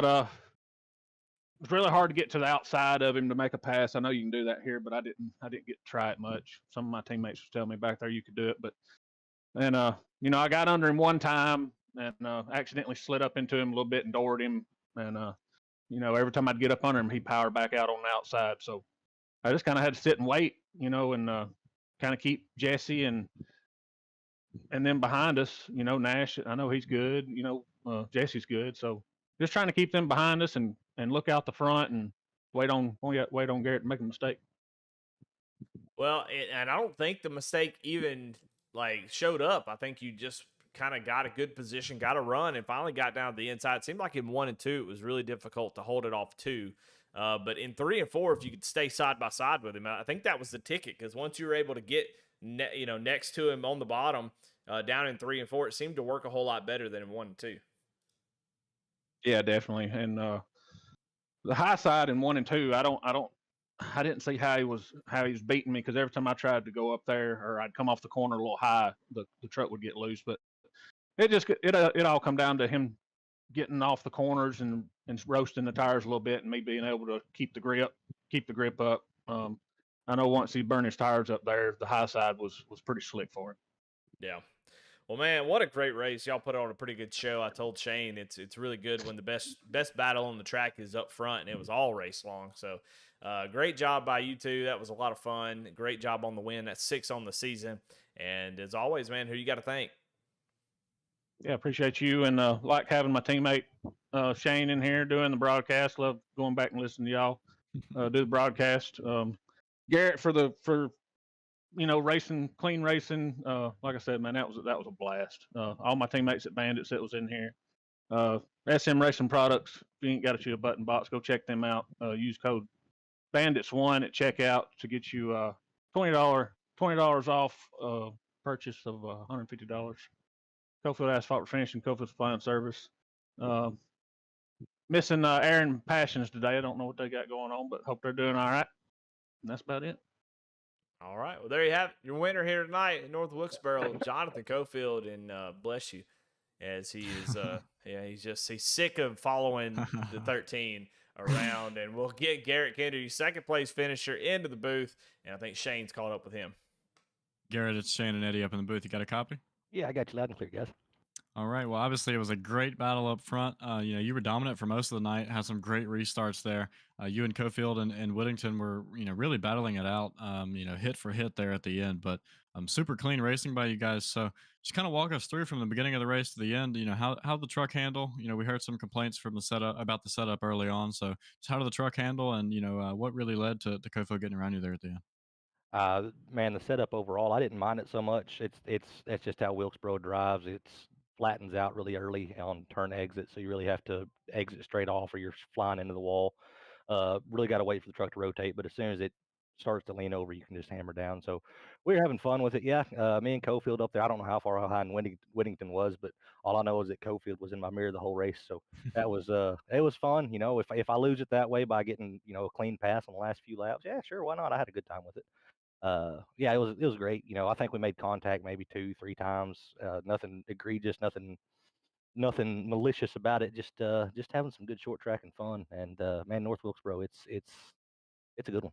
it was really hard to get to the outside of him to make a pass. I know you can do that here, but I didn't get to try it much. Some of my teammates were telling me back there you could do it, I got under him one time and accidentally slid up into him a little bit and doored him. And every time I'd get up under him, he'd power back out on the outside. So I just kind of had to sit and wait, and kind of keep Jesse and then behind us, Nash. I know he's good. Jesse's good. So just trying to keep them behind us and look out the front and wait on Garrett to make a mistake. Well, and I don't think the mistake even like showed up. I think you just kind of got a good position, got a run, and finally got down to the inside. It seemed like in 1 and 2, it was really difficult to hold it off two. But in 3 and 4, if you could stay side by side with him, I think that was the ticket. Because once you were able to get next to him on the bottom, down in 3 and 4, it seemed to work a whole lot better than in 1 and 2. Yeah, definitely. And the high side in 1 and 2, I didn't see how he was beating me because every time I tried to go up there or I'd come off the corner a little high, the truck would get loose. But it all come down to him getting off the corners and roasting the tires a little bit, and me being able to keep the grip up. I know once he burned his tires up there, the high side was pretty slick for him. Yeah. Well, man, what a great race! Y'all put on a pretty good show. I told Shane it's really good when the best battle on the track is up front, and it was all race long. So, great job by you two. That was a lot of fun. Great job on the win. That's 6 on the season. And as always, man, who you got to thank? Yeah, appreciate you, and like having my teammate Shane in here doing the broadcast. Love going back and listening to y'all do the broadcast. Garrett for racing, clean racing. Like I said, man, that was a blast. All my teammates at Bandits that was in here. SM Racing Products. If you ain't got a shoe button box, go check them out. Use code Bandits1 at checkout to get you $20 off purchase of $150. Cofield Asphalt Finishing, Cofield Supply and Service. Missing Aaron Passions today. I don't know what they got going on, but hope they're doing all right. And that's about it. All right. Well, there you have it. Your winner here tonight in North Wilkesboro, Jonathan Cofield, and bless you, as he is. He's sick of following the 13 around, and we'll get Garrett Kennedy, second place finisher, into the booth, and I think Shane's caught up with him. Garrett, it's Shane and Eddie up in the booth. You got a copy? Yeah, I got you loud and clear, guys. All right. Well, obviously, it was a great battle up front. You were dominant for most of the night. Had some great restarts there. You and Cofield and Whittington were, really battling it out. Hit for hit there at the end. But super clean racing by you guys. So just kind of walk us through from the beginning of the race to the end. How the truck handle. We heard some complaints from the setup about the setup early on. So just how did the truck handle, and what really led to Cofield getting around you there at the end? Man, the setup overall, I didn't mind it so much. That's just how Wilkesboro drives. It's flattens out really early on turn exit, so you really have to exit straight off or you're flying into the wall. Really got to wait for the truck to rotate, but as soon as it starts to lean over, you can just hammer down. So we were having fun with it. Yeah, me and Cofield up there. I don't know how far behind Whittington was, but all I know is that Cofield was in my mirror the whole race. So that was it was fun. If I lose it that way by getting a clean pass on the last few laps, yeah, sure, why not? I had a good time with it. Yeah, it was great. I think we made contact maybe 2-3 times. Nothing egregious, nothing malicious about it. Just having some good short track and fun. And man, North Wilkesboro, it's a good one.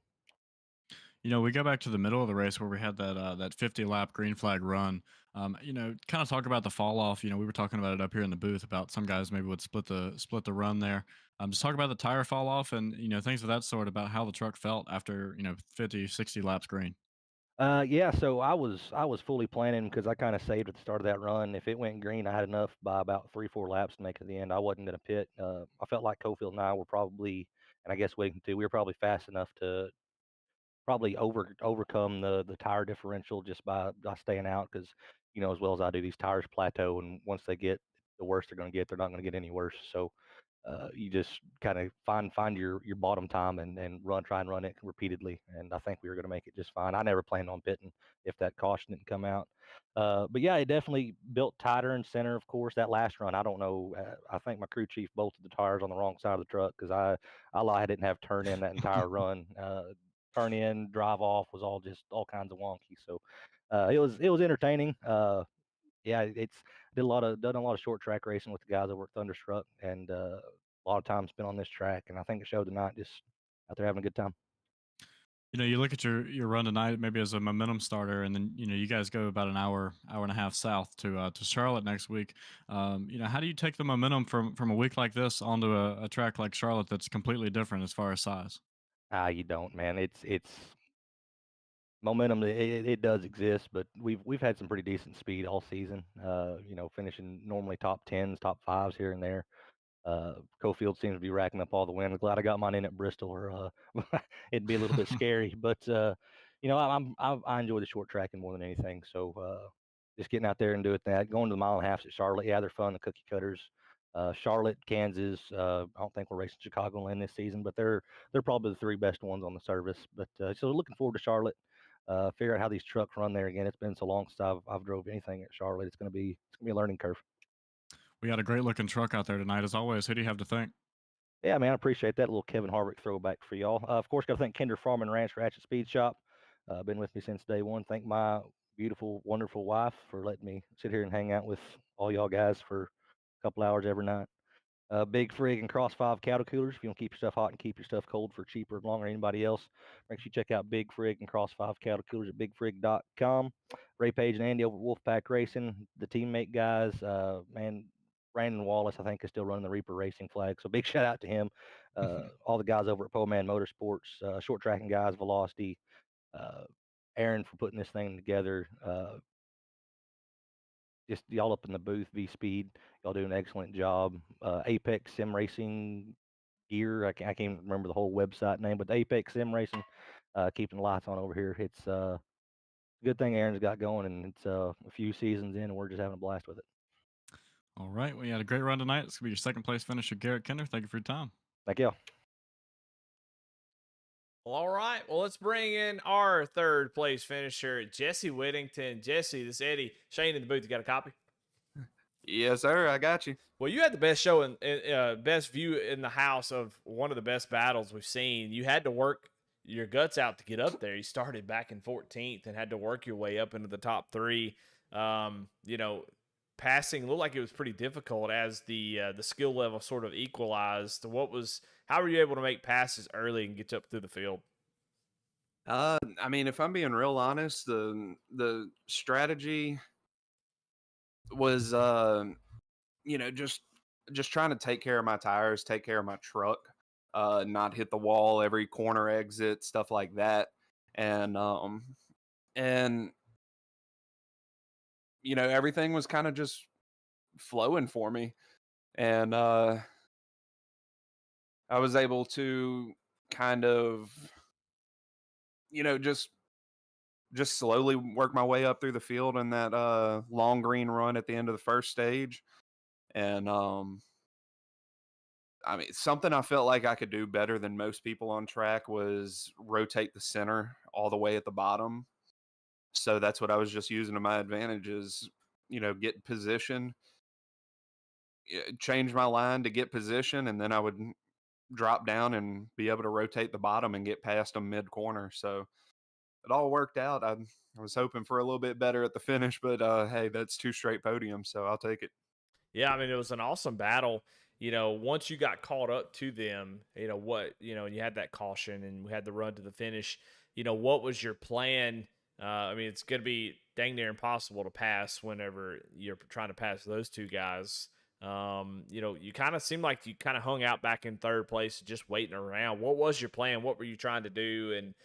We go back to the middle of the race where we had that 50 lap green flag run. Kind of talk about the fall off. We were talking about it up here in the booth about some guys maybe would split the run there. Just talk about the tire fall off and things of that sort, about how the truck felt after 50, 60 laps green. Yeah, so I was fully planning because I kind of saved at the start of that run. If it went green, I had enough by about 3-4 laps to make it to the end. I wasn't going to pit. I felt like Cofield and I were probably, and I guess Whittington too, we were probably fast enough to probably overcome the tire differential just by staying out because as well as I do, these tires plateau, and once they get the worst they're going to get, they're not going to get any worse. So you just kind of find your bottom time and try and run it repeatedly. And I think we were going to make it just fine. I never planned on pitting if that caution didn't come out. But yeah, it definitely built tighter in center. Of course, that last run, I don't know. I think my crew chief bolted the tires on the wrong side of the truck because I lied. I didn't have turn in that entire run. Turn in, drive off was all kinds of wonky. So it was entertaining. Yeah, it's done a lot of short track racing with the guys over at Thunderstruck, and a lot of time spent on this track. And I think it showed tonight, just out there having a good time. You look at your run tonight maybe as a momentum starter, and then you guys go about an hour and a half south to Charlotte next week. How do you take the momentum from a week like this onto a track like Charlotte that's completely different as far as size? You don't, man. It's momentum. It does exist, but we've had some pretty decent speed all season. Finishing normally top 10s, top 5s here and there. Cofield seems to be racking up all the wins. Glad I got mine in at Bristol, or it'd be a little bit scary. But I enjoy the short tracking more than anything. So just getting out there and doing that. Going to the mile and a half at Charlotte, yeah, they're fun. The cookie cutters. Charlotte, Kansas. I don't think we're racing Chicagoland this season, but they're probably the three best ones on the service. But so looking forward to Charlotte. Figure out how these trucks run there again. It's been so long since I've drove anything at Charlotte. It's gonna be a learning curve. We got a great looking truck out there tonight, as always. Who do you have to thank? Yeah, man, I appreciate that little Kevin Harvick throwback for y'all. Of course, got to thank Kinder Farm and Ranch Ratchet Speed Shop. Been with me since day one. Thank my beautiful, wonderful wife for letting me sit here and hang out with all y'all guys for a couple hours every night. Big Frig and Cross 5 cattle coolers. If you want to keep your stuff hot and keep your stuff cold for cheaper and longer than anybody else, make sure you check out Big Frig and Cross 5 cattle coolers at bigfrig.com. Ray Page and Andy over at Wolfpack Racing, the teammate guys, man, Brandon Wallace, I think, is still running the Reaper Racing flag. So big shout out to him. All the guys over at Poleman Motorsports, short tracking guys, Velocity, Aaron for putting this thing together. Just y'all up in the booth, V Speed, y'all do an excellent job. Apex Sim Racing Gear, I can't remember the whole website name, but Apex Sim Racing, keeping the lights on over here. It's a good thing Aaron's got going, and it's a few seasons in, and we're just having a blast with it. All right. Well, you had a great run tonight. It's going to be your second place finisher, Garrett Kinder. Thank you for your time. Thank you. Well, all right. Well, let's bring in our third place finisher, Jesse Whittington. Jesse, this is Eddie. Shane in the booth. You got a copy? Yes, sir. I got you. Well, you had the best show and best view in the house of one of the best battles we've seen. You had to work your guts out to get up there. You started back in 14th and had to work your way up into the top three. Passing looked like it was pretty difficult as the skill level sort of equalized. How were you able to make passes early and get up through the field? I mean, if I'm being real honest, the strategy was just trying to take care of my tires, take care of my truck, not hit the wall every corner exit, stuff like that. And everything was kind of just flowing for me. And I was able to kind of just slowly work my way up through the field in that long green run at the end of the first stage. And I mean, something I felt like I could do better than most people on track was rotate the center all the way at the bottom. So that's what I was just using to my advantage is, get position, change my line to get position, and then I would drop down and be able to rotate the bottom and get past them mid corner. So it all worked out. I was hoping for a little bit better at the finish, but hey, that's 2 straight podiums, so I'll take it. Yeah, I mean, it was an awesome battle. Once you got caught up to them, and you had that caution and we had the run to the finish, what was your plan? I mean, it's going to be dang near impossible to pass whenever you're trying to pass those two guys. You kind of seemed like you kind of hung out back in third place, just waiting around. What was your plan? What were you trying to do? And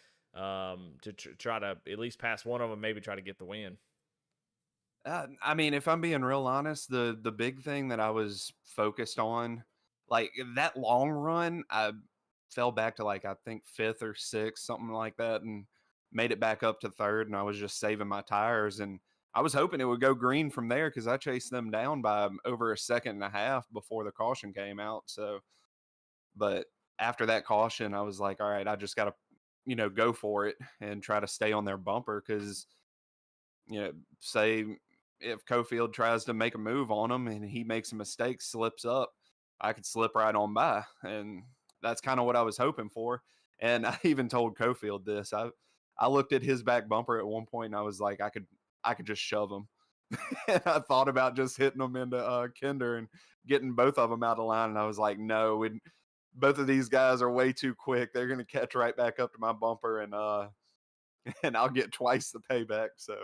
to try to at least pass one of them, maybe try to get the win. I mean, if I'm being real honest, the big thing that I was focused on, like that long run, I fell back to I think 5th or 6th, something like that, and made it back up to 3rd, and I was just saving my tires, and I was hoping it would go green from there because I chased them down by over 1.5 seconds before the caution came out. So, but after that caution, I was like, all right, I just got to, go for it and try to stay on their bumper because, say if Cofield tries to make a move on him and he makes a mistake, slips up, I could slip right on by. And that's kind of what I was hoping for. And I even told Cofield this. I looked at his back bumper at one point and I was like, I could just shove him. And I thought about just hitting them into Kinder and getting both of them out of line. And I was like, no, both of these guys are way too quick. They're going to catch right back up to my bumper and I'll get twice the payback. So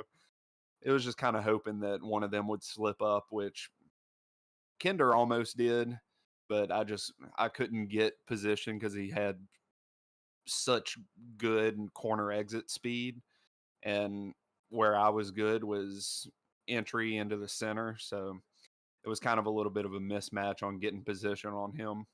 it was just kind of hoping that one of them would slip up, which Kinder almost did, but I couldn't get position because he had such good corner exit speed, and where I was good was entry into the center. So it was kind of a little bit of a mismatch on getting position on him.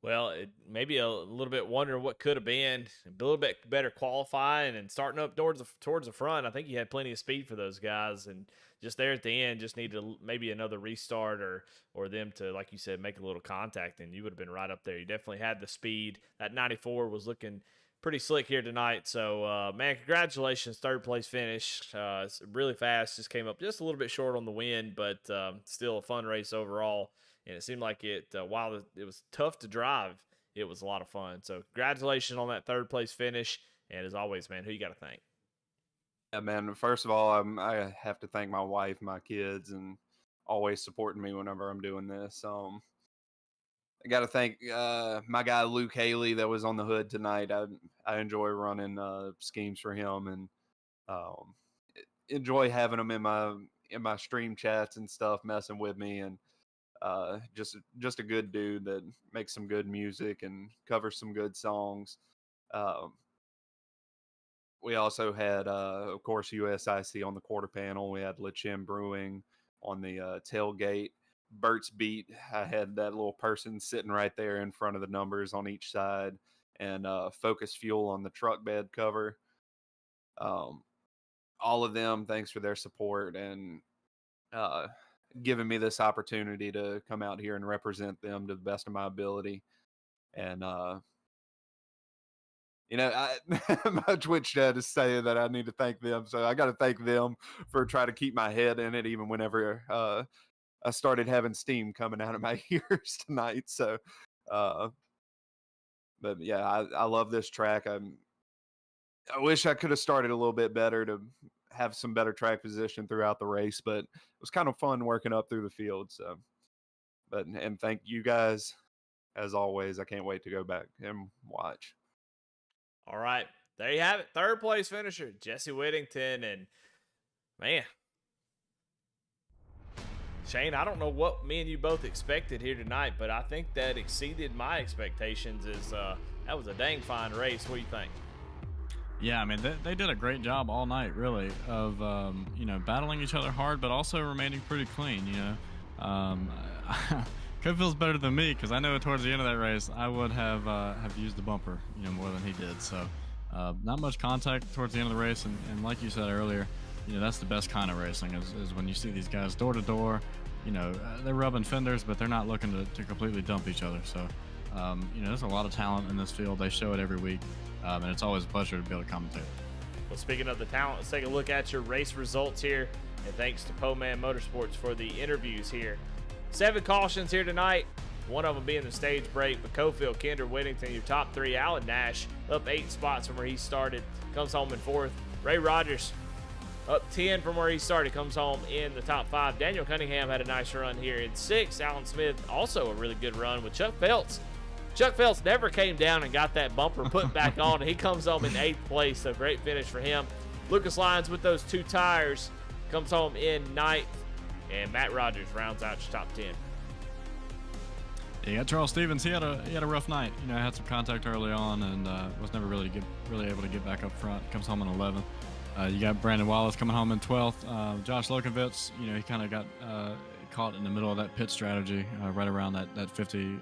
Well, maybe a little bit wondering what could have been, a little bit better qualifying and starting up towards the front. I think you had plenty of speed for those guys, and just there at the end, just needed maybe another restart or them to, like you said, make a little contact, and you would have been right up there. You definitely had the speed. That 94 was looking pretty slick here tonight. So, man, congratulations, third place finish. It's really fast. Just came up just a little bit short on the win, but still a fun race overall. And it seemed like while it was tough to drive, it was a lot of fun. So congratulations on that third place finish. And as always, man, who you got to thank? Yeah, man. First of all, I have to thank my wife, my kids, and always supporting me whenever I'm doing this. I got to thank my guy Luke Haley that was on the hood tonight. I enjoy running schemes for him, and enjoy having him in my stream chats and stuff, messing with me, and just a good dude that makes some good music and covers some good songs. We also had, of course, USIC on the quarter panel. We had Le Chin Brewing on the tailgate. Burt's Beat, I had that little person sitting right there in front of the numbers on each side, and Focus Fuel on the truck bed cover. All of them, thanks for their support and giving me this opportunity to come out here and represent them to the best of my ability. And my Twitch chat is saying that I need to thank them, so I got to thank them for trying to keep my head in it, even whenever I started having steam coming out of my ears tonight. So, but yeah, I love this track. I wish I could have started a little bit better to have some better track position throughout the race, but it was kind of fun working up through the field. So, and thank you guys as always. I can't wait to go back and watch. All right, there you have it. Third place finisher, Jesse Whittington. And man, Shane, I don't know what me and you both expected here tonight, but I think that exceeded my expectations. That was a dang fine race. What do you think? Yeah, I mean, they did a great job all night, really, of, battling each other hard, but also remaining pretty clean, Cookville's better than me, because I know towards the end of that race, I would have used the bumper, more than he did. So not much contact towards the end of the race. And like you said earlier, that's the best kind of racing is when you see these guys door to door, they're rubbing fenders, but they're not looking to completely dump each other. So, there's a lot of talent in this field. They show it every week. And it's always a pleasure to be able to commentate. Well, speaking of the talent, let's take a look at your race results here. And thanks to Poman Motorsports for the interviews here. 7 cautions here tonight, one of them being the stage break. But Cofield, Kinder, Whittington, your top 3. Alan Nash up 8 spots from where he started, comes home in 4th. Ray Rogers up 10 from where he started, comes home in the top 5. Daniel Cunningham had a nice run here in 6th. Alan Smith also a really good run with Chuck Phelps. Chuck Phelps never came down and got that bumper put back on. He comes home in 8th place, so great finish for him. Lucas Lyons with those 2 tires comes home in 9th, and Matt Rogers rounds out your top 10. Yeah, Charles Stevens. He had a rough night. Had some contact early on and was never really able to get back up front. Comes home in 11th. You got Brandon Wallace coming home in 12th. Josh Lokovitz, he kind of got caught in the middle of that pit strategy right around that 50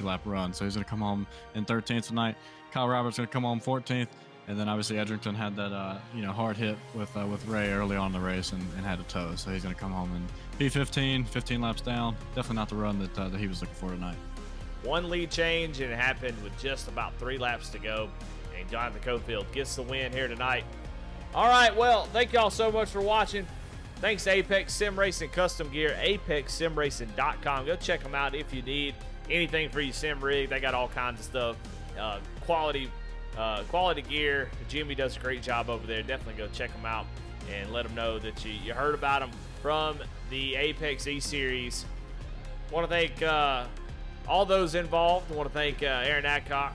lap run. So he's going to come home in 13th tonight. Kyle Roberts going to come home 14th. And then obviously Edrington had that hard hit with Ray early on in the race and had a tow. So he's going to come home and be 15 laps down. Definitely not the run that he was looking for tonight. 1 lead change, and it happened with just about 3 laps to go. And Jonathan Cofield gets the win here tonight. All right, well, thank y'all so much for watching. Thanks to Apex Sim Racing Custom Gear, apexsimracing.com. Go check them out if you need anything for your sim rig. They got all kinds of stuff. Quality gear. Jimmy does a great job over there. Definitely go check them out and let them know that you heard about them from the Apex E-Series. Want to thank all those involved. I want to thank Aaron Adcock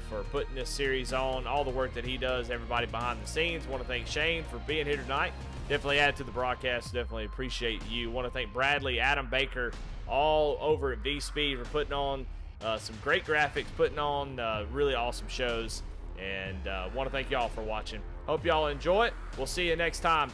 for putting this series on, all the work that he does, everybody behind the scenes. Want to thank Shane for being here tonight. Definitely add to the broadcast. Definitely appreciate you. Want to thank Bradley, Adam Baker, all over at V-Speed for putting on some great graphics, putting on really awesome shows. And want to thank y'all for watching. Hope y'all enjoy it. We'll see you next time